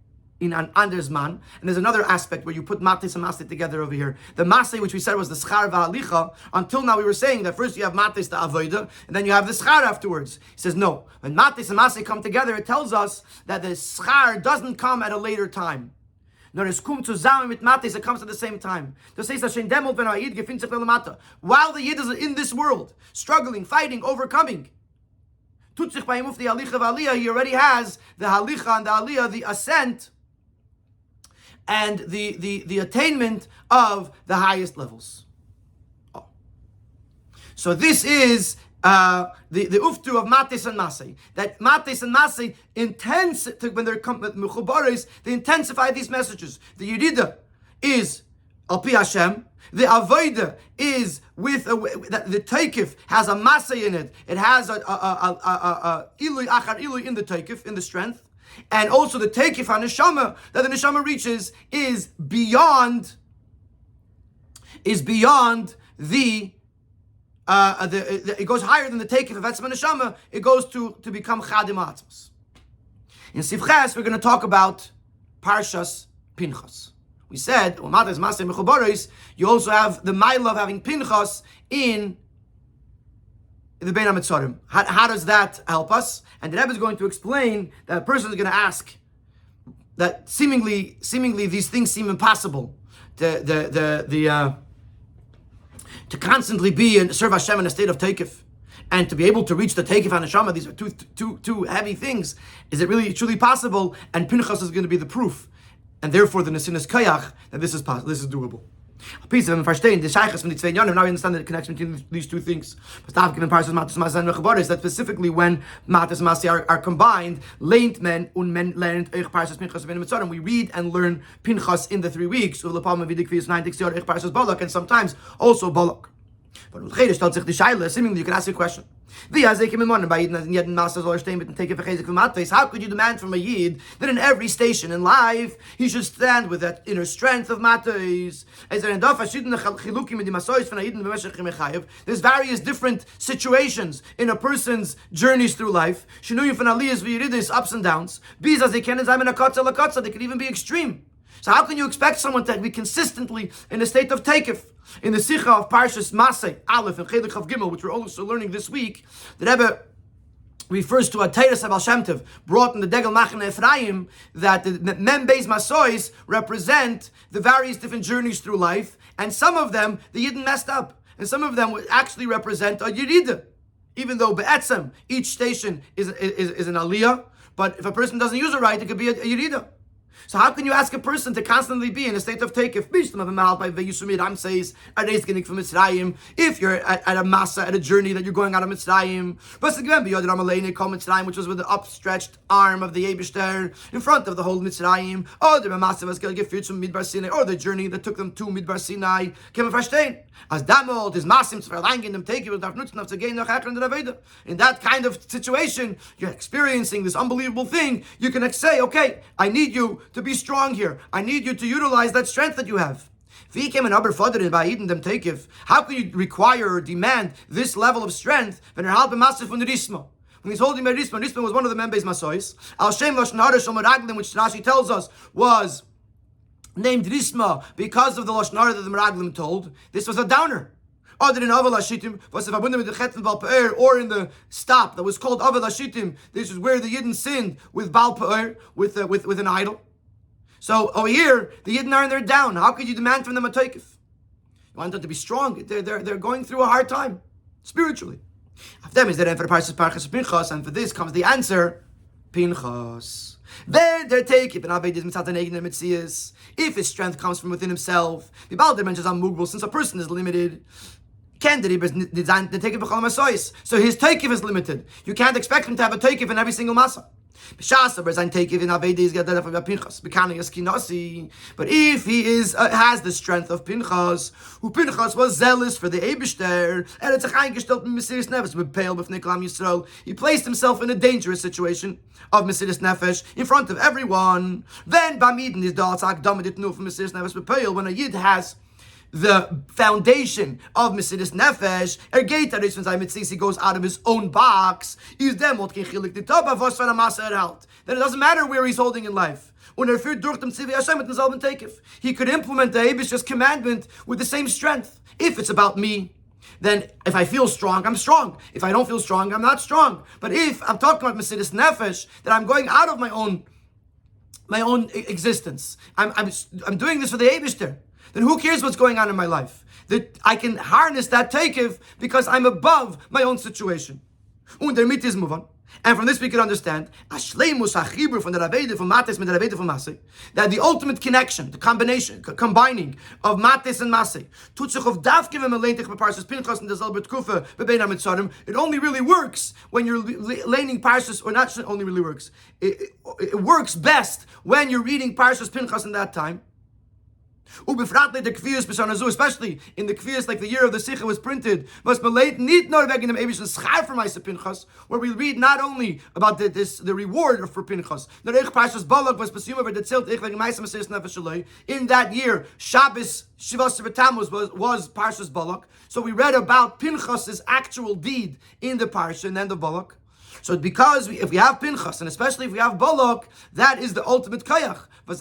in an anders man, and there's another aspect where you put matis and masei together over here. The masei, which we said was the schar v'halicha, until now we were saying that first you have matis, the avodah, and then you have the schar afterwards. He says no. When matis and masei come together, it tells us that the schar doesn't come at a later time. Nor es kum zusammen mit matis, it comes at the same time. Das heißt, dass demol ben ha'yid gefindt sich lelamata. While the yid is in this world, struggling, fighting, overcoming, tut sich bei ihm auf die halicha v'aliyah, he already has the halicha and the aliyah, the ascent, and the attainment of the highest levels. Oh. So this is the uftu of Matis and Masei. That Matis and Masei when they're with mechubaris, they intensify these messages. The Yerida is al pi Hashem. The Avodah is with the Teikif has a Masei in it. It has a ilui achar ilui in the Teikif, in the strength. And also the Teikif HaNeshama that the Neshama reaches is beyond the it goes higher than the Teikif of Etzem Neshama. It goes to become Chadim Atzmos. In Sivches, we're going to talk about Parshas Pinchas. We said, you also have the Maila of having Pinchas in the Bein HaMetzarim. How does that help us? And the Rebbe is going to explain that a person is going to ask that seemingly these things seem impossible to constantly be and serve Hashem in a state of Teikif, and to be able to reach the Teikif HaNeshama. These are two heavy things. Is it really truly possible? And Pinchas is going to be the proof, and therefore the Nesinas Kayach that this is possible. This is doable. A piece of verstehen the shaykhs from the two yonim. Now we understand the connection between these two things. But given Parshas Matos-Masei and Mechubaris, that specifically when Matos-Masei are combined, leint men und men lernt euch Parshas Pinchas ben Mitzarim. We read and learn Pinchas in the 3 weeks. And sometimes also Balak. But seemingly you can ask a question. How could you demand from a Yid that in every station in life he should stand with that inner strength of Matos? There's various different situations in a person's journeys through life. Ups and downs. They could even be extreme. So how can you expect someone to be consistently in a state of Teikif? In the Sikha of Parshas Masei, Aleph, and Chelek of Gimel, which we're also learning this week, the Rebbe refers to a Teiras Abal Shem Tov, brought in the Degel Machane Ephraim, that the Mem Beis Masois represent the various different journeys through life, and some of them, the Yidden messed up, and some of them would actually represent a Yerida, even though Be'etzem, each station is an Aliyah, but if a person doesn't use it right, it could be a Yerida. So how can you ask a person to constantly be in a state of takeif? If you're at a masa, at a journey that you're going out of Mitzrayim, which was with the upstretched arm of the Eibishter in front of the whole Mitzrayim, or the journey that took them to Midbar Sinai, as damot is masim zu verlangen dem take you darf nutzen auf zu gehen nach Herren der Aveda. In that kind of situation, you're experiencing this unbelievable thing. You can say, okay, I need you to be strong here. I need you to utilize that strength that you have. How can you require or demand this level of strength when you're halb massive from the Risma? When he's holding by Risma, Risma was one of the members Masois. Al Shem Lashon Hara Shel Meraglim, which Rashi tells us was named Risma because of the Lashon Hara that the Meraglim told. This was a downer. Or in the stop that was called Aval Hashitim. This is where the Yidden sinned with Baal Pa'er, with an idol. So over here, the Yidden are in their down. How could you demand from them a takeif? You want them to be strong. They're going through a hard time spiritually. And for this comes the answer, Pinchas. If his strength comes from within himself, since a person is limited, so his takeif is limited. You can't expect him to have a takeif in every single masa. But if he has the strength of Pinchas, who Pinchas was zealous for the Eibishter, he placed himself in a dangerous situation of Mesiris Nefesh in front of everyone. Then when a Yid has the foundation of Mesiris Nefesh, he goes out of his own box. Then it doesn't matter where he's holding in life. He could implement the Eibishter's commandment with the same strength. If it's about me, then if I feel strong, I'm strong. If I don't feel strong, I'm not strong. But if I'm talking about Mesiris Nefesh, that I'm going out of my own existence, I'm doing this for the Eibishter, then who cares what's going on in my life? That I can harness that takeif because I'm above my own situation. Und der Mitte is move on. And from this we can understand that the ultimate connection, the combination, combining of Matis and Masei, it only really works when you're laning Parshas, or not only really works. It works best when you're reading Parshas Pinchas in that time. Especially in the Kfiyas, like the year of the Sikha was printed, where we read not only about the reward for Pinchas. In that year, Shabbos Shivas Tammuz was Parshas Balak. So we read about Pinchas' actual deed in the Parsha and then the Balak. So because if we have Pinchas, and especially if we have Balak, that is the ultimate kayach. Because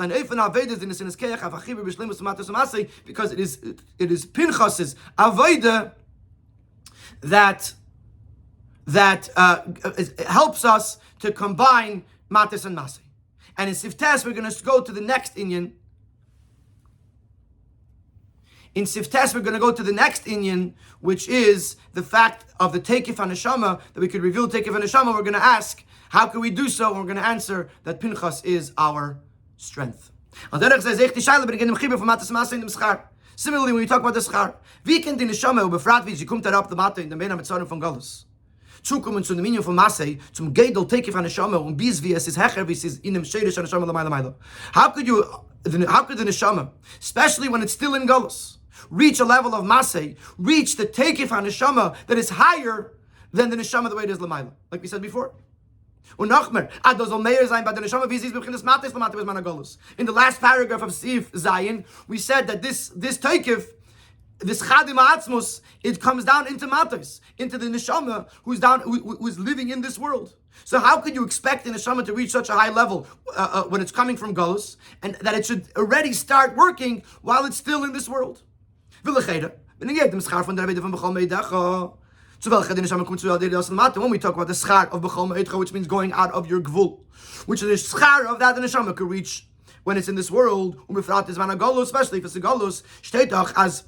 it is Pinchas's avodah that helps us to combine Matis and Masei. And in Siftes, we're going to go to the next inyan. In Siftes, we're going to go to the next inyan, which is the fact of the Teikif HaNeshama, that we could reveal Teikif HaNeshama. We're going to ask, how can we do so? And we're going to answer that Pinchas is our strength. Similarly, when we talk about the schar, wie kennt die Neshama, befragt wie sie kommt herab the Mata in the Mena Mitzvah von Galus. Zukommen zu dem Minion von Masei, zum Gedel Teikif HaNeshama, und bis wie es ist hecher, wie es ist in dem Sherish HaNeshama l'mayla. How could the Neshama, especially when it's still in Galus, reach a level of Masei, reach the Teikif HaNeshama that is higher than the Neshama the way it is l'mayla, like we said before. In the last paragraph of Sif Zayin, we said that this Teikif, this Chadim Ha'atzmus, it comes down into Matos, into the Neshama who's living in this world. So how could you expect the Neshama to reach such a high level when it's coming from Galus, and that it should already start working while it's still in this world? When we talk about the schar of B'chol Ma'edcha, which means going out of your gvul, which is the schar of that the neshama could reach when it's in this world, especially if it's a galus, as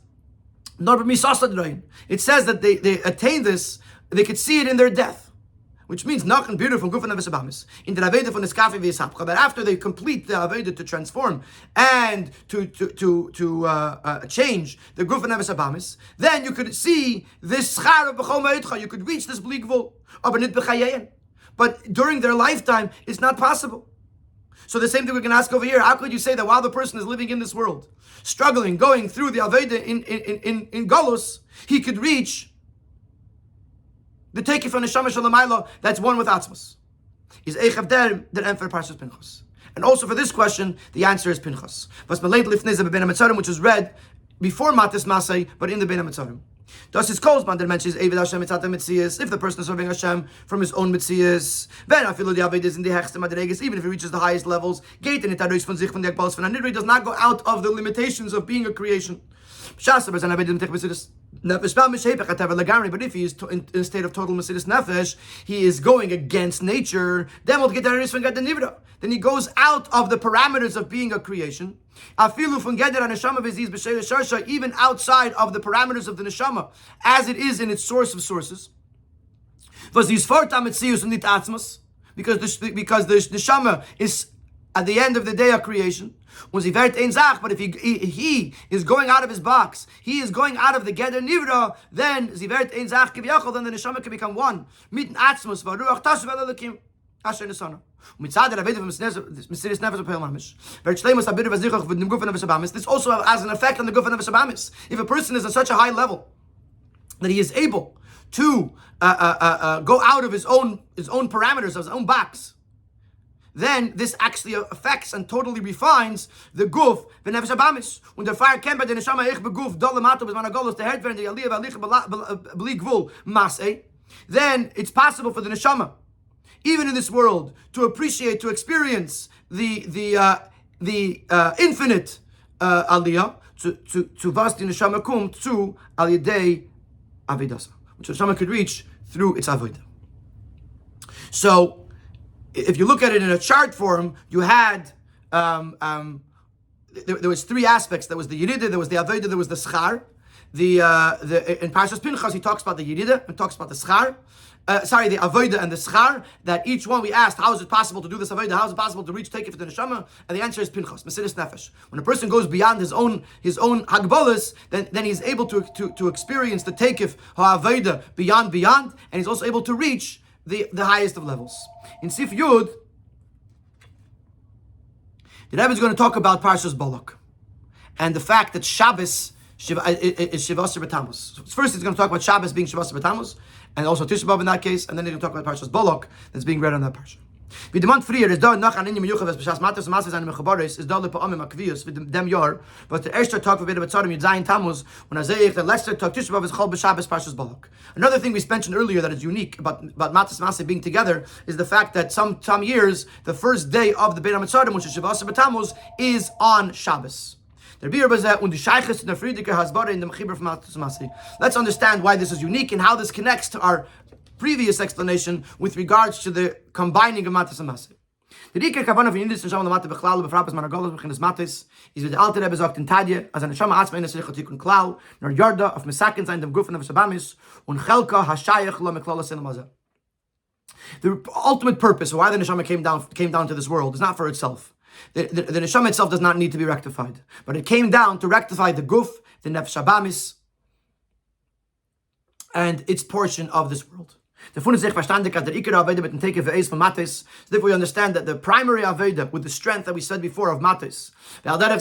it says that they attain this, they could see it in their death. which means Nachan Biru from Guf Nefesh Abamis, in the Aveda from Neskafi V'Yishapcha, that after they complete the Aveda to transform and to change the Guf Nefesh Abamis, then you could see this Schar of B'chol Ma'itcha, you could reach this Bli Gvul, but during their lifetime, it's not possible. So the same thing we can ask over here. How could you say that while the person is living in this world, struggling, going through the Aveda in Golus, he could reach the Tekef from Neshama Shalamayla that's one with Atzmos? Is Eichav der Enfer Parshas Pinchas. And also for this question, the answer is Pinchas. Which is read before Matos-Masei, but in the Bein HaMetzarim. Thus his Kolzman that mentions Eved Hashem Mitzat Mitzias, if the person is serving Hashem from his own Mitzias, then Afilu the Aved is in the Hechstem Adreges, even if he reaches the highest levels, Gate and Itadois von sich von the Akbalas von Anidri does not go out of the limitations of being a creation. But if he is in a state of total Mesidus Nefesh, he is going against nature, then we'll get the Nivra. Then he goes out of the parameters of being a creation. Even outside of the parameters of the neshama, as it is in its source of sources. Because the neshama is at the end of the day a creation. But if he is going out of his box, he is going out of the Geder Nivra, then the neshama can become one. This also has an effect on the Guf Nefesh Abamis. If a person is at such a high level that he is able to go out of his own parameters, of his own box, then this actually affects and totally refines the Guf Nefesh Abamis. When the fire came by the Neshama Ich Beguf Dol Mato B'Zman HaGolus the head the Aliyah V'Alich B'Li Gvul Masei, then it's possible for the Neshama, even in this world, to appreciate, to experience the infinite aliyah, to vast in neshama kum to al yedei avidasa, which the neshama could reach through its avodah. So, if you look at it in a chart form, you had there was three aspects. There was the yeridah, there was the avodah, there was the schar. In Parshas Pinchas, he talks about the yeridah and talks about the schar. The avodah and the schar, that each one we asked, how is it possible to do this avodah? How is it possible to reach take it for the neshama? And the answer is Pinchas, Mesidus Nefesh. When a person goes beyond his own hagbolas, then he's able to experience the takif ha'avodah beyond, and he's also able to reach the highest of levels. In Sif Yud, the Rebbe is going to talk about Parshas Balak and the fact that Shabbos is Shivasar B'Tammuz. So first, he's going to talk about Shabbos being Shivasar B'Tammuz, and also Tisha B'Av in that case, and then he's going to talk about Parshas Balak that's being read on that parsha. Wie demand frier is da nach an in Mejuchavas b'shas Matos-Masei seine Mechabaris is da le pa'amim akvius with dem Jahr, but the erster talk of B'Tzarim Yud Zayin Tammuz when Azayich the lesser talk Tisha B'Av is Chol B'Shabbos Parshas Balak. Another thing we mentioned earlier that is unique about Matos-Masei being together is the fact that some years the first day of the Bein HaMetzarim, which is Shivasar B'Tammuz, is on Shabbos. Let's understand why this is unique and how this connects to our previous explanation with regards to the combining of Matos-Masei. The Rikar Kavanah von Yiddish Neshama Lamata Bechlal befrapes Managolos beginnes Matis is with the Alte Rebbe sagt in Tadje as an Neshama Atzma in a Selichot Yikun Klau nor Yarda of Mesaken sein dem Guf Nefesh Abamis und Chelka Hashayach Lo Meklala Sin Mazeh. The ultimate purpose of why the Neshama came down to this world is not for itself. The neshama itself does not need to be rectified, but it came down to rectify the guf, the nefesh abamis, and its portion of this world. Therefore we understand that the primary Aveda with the strength that we said before of Matos, similarly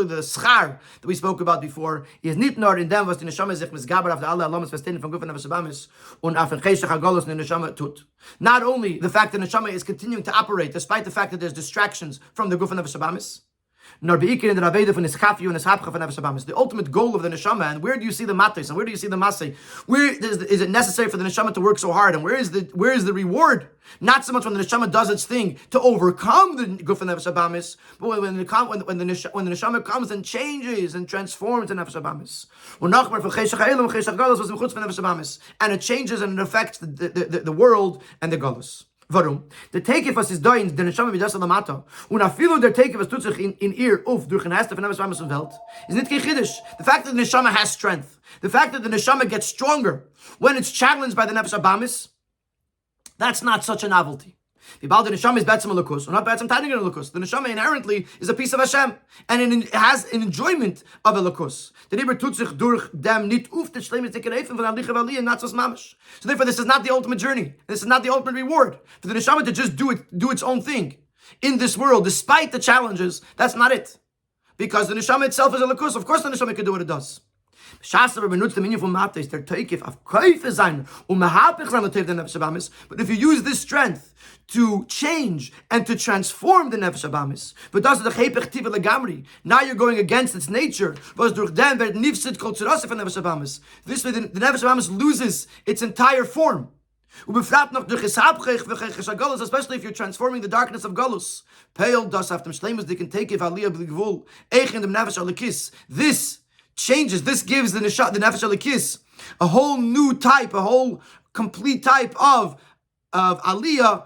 the schar that we spoke about before, is nicht nur in dem was die Neshama sich misgaber auf alle Alamas verstehen von Guf Nefesh Abamis und auf den Cheshach HaGolus in Neshama tut. Not only the fact that Neshama is continuing to operate despite the fact that there's distractions from the Guf Nefesh Abamis, nor beikir in the Aveda from Nischafyu and Nishapcha from Nefesh Abamis. The ultimate goal of the Neshama, and where do you see the Matos, and where do you see the Masei? Where is it necessary for the Neshama to work so hard, and where is the reward? Not so much when the Neshama does its thing to overcome the Guf Nefesh Abamis, but when the Neshama comes and changes and transforms the Nefesh Abamis. And it changes and it affects the world and the Golus. Warum? Der Take was ist da in der Neshama wie das Lamato. Und a viel der Take was tut sich in ihr auf durch ein Hester von der Welt. Is nicht Chiddush. The fact that the Neshama has strength, the fact that the Neshama gets stronger when it's challenged by the Nefesh Abamis, that's not such a novelty. The Neshama is Betzim Elokus, or not Betzim Tainig Elokus. The Neshama inherently is a piece of Hashem, and it has an enjoyment of Elokus. The Neighbor tut sich durch dem nicht auf the Shleimus Dikerefen von Aliche Vali and Natzos Mamash. So therefore, this is not the ultimate journey. This is not the ultimate reward. For the Neshama to just do its own thing in this world, despite the challenges, that's not it. Because the Neshama itself is Elokus. Of course the Neshama can do what it does. But if you use this strength to change and to transform the Nefesh Abamis, now you're going against its nature. This way the Nefesh Abamis loses its entire form. Especially if you're transforming the darkness of Galus. This changes, this gives the Nefesh Elikis a whole new type, a whole complete type of Aliyah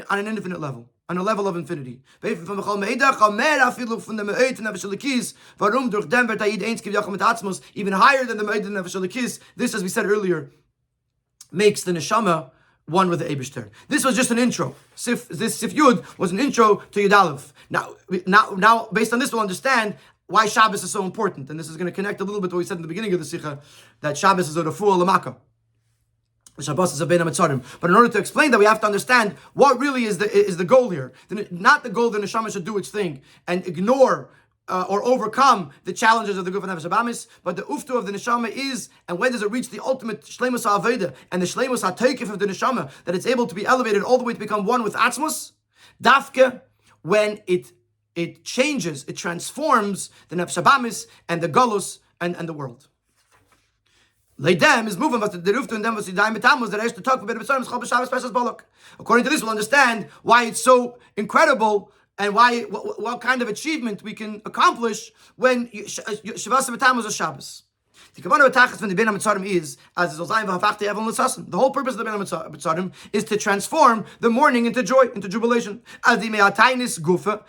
on an infinite level, on a level of infinity. Even higher than the Me'ed Nefesh Elikis. This, as we said earlier, makes the Neshama one with the Eibishter. This was just an intro. This Sif Yud was an intro to Yud Aleph. Now, based on this, we'll understand why Shabbos is so important. And this is going to connect a little bit to what we said in the beginning of the Sikha, that Shabbos is a refuah l'maka. Shabbos is a bein ha-mitzarim. But in order to explain that, we have to understand what really is the goal here. Not the goal that the Neshama should do its thing and ignore or overcome the challenges of the Guf and Nefesh Abamis, but the uftu of the Neshama is, and when does it reach the ultimate Shleimus HaAveda and the Shleimus HaTeikif of the Neshama, that it's able to be elevated all the way to become one with Atzmos? Dafke, when it changes, it transforms the Nefesh Abamis and the Golus and the world. Leidem is moving, but the Ruftu and them was the Daimetamus, the rest to talk about it. According to this, we'll understand why it's so incredible and why what kind of achievement we can accomplish when Shavas B'Tammuz is Shabbos. The Kavanah B'Tachas from the Bein HaMitzarim is, as the whole purpose of the Bein HaMitzarim is to transform the mourning into joy, into jubilation. As the Me'atainis Gufa,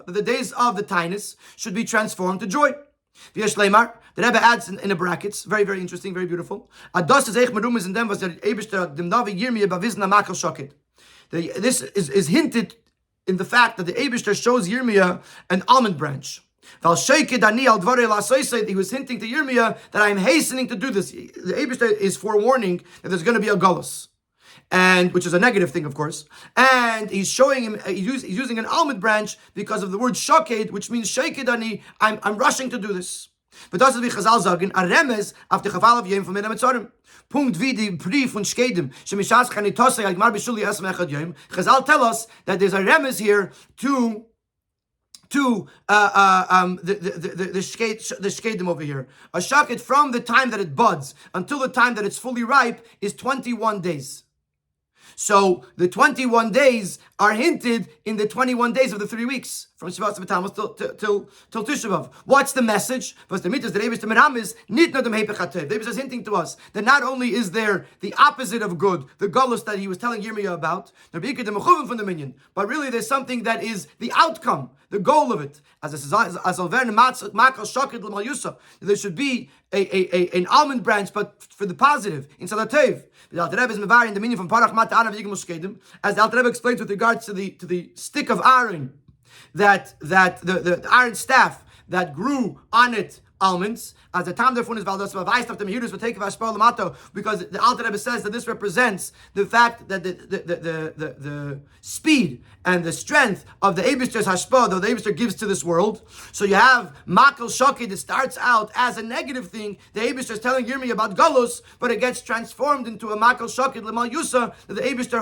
that the days of the Tainis should be transformed to joy. The Rebbe adds in the brackets, very, very interesting, very beautiful. This is hinted in the fact that the Eibishter shows Yirmiyah an almond branch. He was hinting to Yirmiyah that I am hastening to do this. The Eibishter is forewarning that there's going to be a galus, and which is a negative thing, of course. And he's showing him, he's using an almond branch because of the word shoked, which means sheked ani. I'm rushing to do this. But das ist wie Chazal sagen, a Remes auf die Chafal of Yom von Bein HaMitzarim. Punkt wie die Brief von Shkedim, shemishas chanitosei agmar b'shuli esem echad yom. Chazal tell us that there's a Remes here to the shkedim over here. A shaket from the time that it buds until the time that it's fully ripe is 21 days. So the 21 days are hinted in the 21 days of the 3 weeks, from Shabbat B'Tammuz till Tisha B'Av. What's the message? The Rebbe is hinting to us that not only is there the opposite of good, the gullus that he was telling Yirmiyah about, but really there's something that is the outcome, the goal of it. There should be an almond branch, but for the positive, in Salatev. The Alter Rebbe is mevaring the meaning from Parach Mat Ana V'Yigim Shkedim, as the Alter Rebbe explains with regards to the stick of Aaron, that the iron staff that grew on it almonds, as the time therefore is valdos v'vaist of the mehirus v'teikiv hashpar l'mato, because the Alter Rebbe says that this represents the fact that the speed and the strength of the Eibishter's hashpah that the Eibishter gives to this world. So you have makel shokid that starts out as a negative thing. The Eibishter is telling Yirmiyah about galus, but it gets transformed into a makel shokid l'mal yusa, that the Eibishter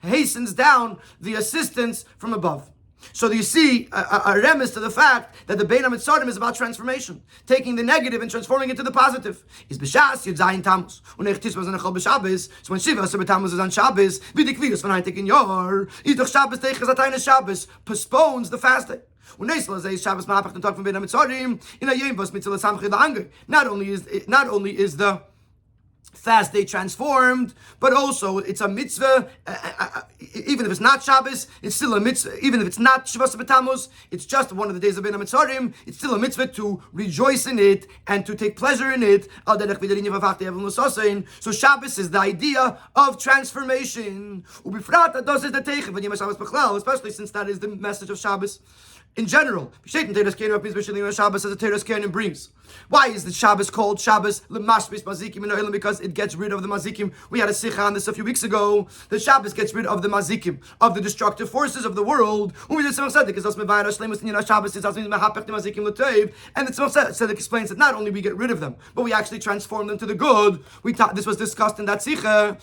hastens down the assistance from above. So you see a remes to the fact that the Bein HaMitzarim is about transformation, taking the negative and transforming it to the positive. Is b'shas Yud Zayin Tammuz, unech Tisbas and Echol b'Shabbos. So when Shiva B'Tammuz is on Shabbos, v'dikvidus von Heintek in Yor, Idach Shabbos teiches ataynes Shabbos postpones the fasting. Not only is the fast day transformed, but also it's a mitzvah. Even if it's not Shabbos, it's still a mitzvah. Even if it's not Shavuos B'Tammuz, it's just one of the days of Ben HaMetzarim. It's still a mitzvah to rejoice in it and to take pleasure in it. So Shabbos is the idea of transformation. Especially since that is the message of Shabbos. In general, Shabbos as the Teres Kenim brings. Why is the Shabbos called Shabbos L'mashbis Mazikim? Because it gets rid of the Mazikim. We had a sikha on this a few weeks ago. The Shabbos gets rid of the Mazikim, of the destructive forces of the world. And the Tzemach Tzedek explains that not only we get rid of them, but we actually transform them to the good. This was discussed in that sikha.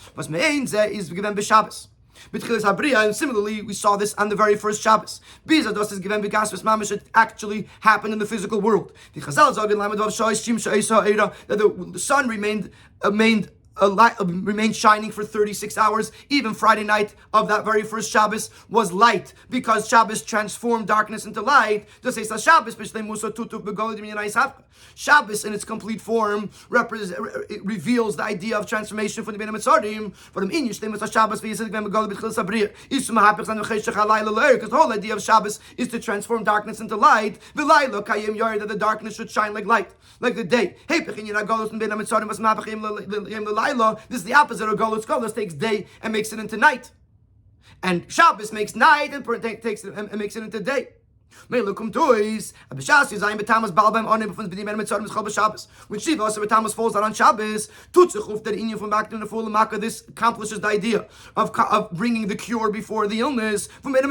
And similarly, we saw this on the very first Shabbos. It actually happened in the physical world. That the sun remained shining for 36 hours. Even Friday night of that very first Shabbos was light, because Shabbos transformed darkness into light. Shabbos in its complete form reveals the idea of transformation from the Ben HaMetzarim. Because the whole idea of Shabbos is to transform darkness into light. That the darkness should shine like light, like the day. This is the opposite of Golus. Golus takes day and makes it into night, and Shabbos makes night and makes it into day. When Shiva falls out on Shabbos, this accomplishes the idea of bringing the cure before the illness. Right at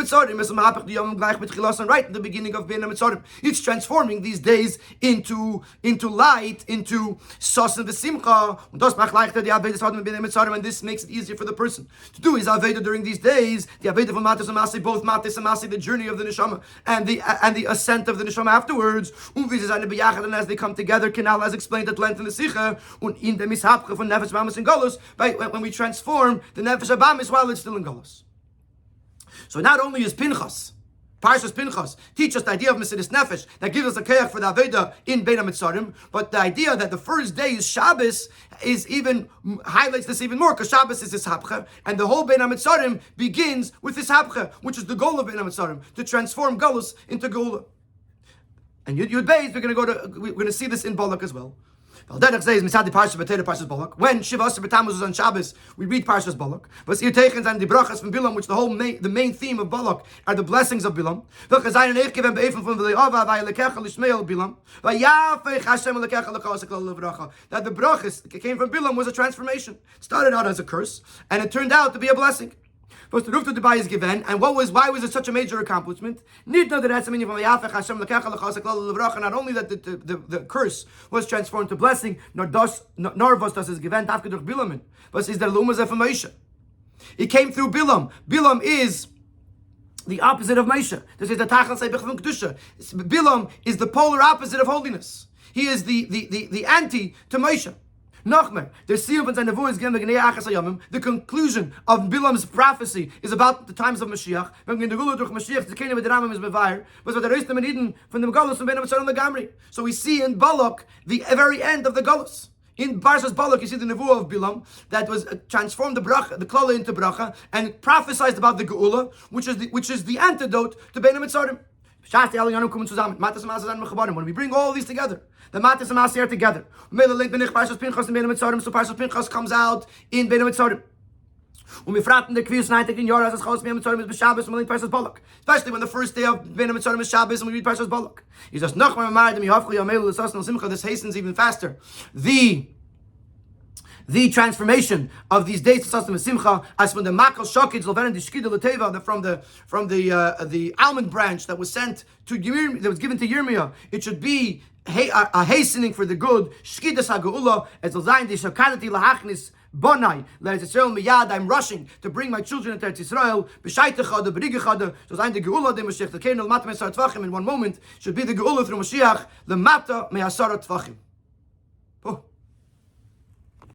the beginning of Ben HaMetzarim, it's transforming these days into light, into sos and v'simcha. And this makes it easier for the person to do his aveda during these days. The aveda from Matos-Masei, both Matos-Masei, the journey of the neshama, and the ascent of the neshama afterwards, and as they come together, Canal as explained at length in the Sikha, when we transform the Nefesh Abamis while it's still in Golus. So not only is Pinchas, Parshas Pinchas, teach us the idea of Mesiris Nefesh that gives us a keach for the Aveda in Ben HaMetzarim, but the idea that the first day is Shabbos highlights this even more, because Shabbos is Hishapcha, and the whole Ben HaMetzarim begins with Hishapcha, which is the goal of Ben HaMetzarim, to transform Golus into Geula. And Yud Beis, we're going to see this in Balak as well. When Shivas B'Tammuz was on Shabbos, we read Parshas Balak. But the brachas from Bilam, which the main theme of Balak are the blessings of Bilam. The brachas came from Bilam was a transformation. It started out as a curse, and it turned out to be a blessing. But the roof to Dubai is given, and why was it such a major accomplishment? Not only that the curse was transformed to blessing, nor was das is given after durch Bilam, but is der Lumas of Moshe. It came through Bilam. Bilam is the opposite of Moshe. This is the Tachal Seibech von Kedusha. Bilam is the polar opposite of holiness. He is the anti to Moshe. The conclusion of Bilam's prophecy is about the times of Mashiach. So we see in Balak the very end of the Golus. In Parshas Balak, you see the nevuah of Bilam that was transformed the klala into bracha, and prophesied about the Geula, which is the antidote to Ben HaMetzarim. When we bring all these together, the Matos-Masei are together. So Parshas Pinchas comes out in Ben HaMetzarim. Especially when the first day of Ben HaMetzarim is Shabbos and we read Parshas Balak. He says, this hastens even faster the transformation of these days to Sasam Simcha, as when the Makal Shokid Zolveren Dishkida Lateva, from the almond branch that was sent to Yirmiyah, that was given to Yirmiyah, it should be a hastening for the good. Shkidas HaGeula, as Zayin Dishakadati Lahachnis Bonai, Eretz Yisrael Miyad, I'm rushing to bring my children into Eretz Yisrael. B'shaitechad, b'rigechad, so Zayin the Geula de Mashiach, the Kein al Mata Me'asar Tvachim, in one moment should be the Geula through Mashiach, the Mata Me'asar Tvachim.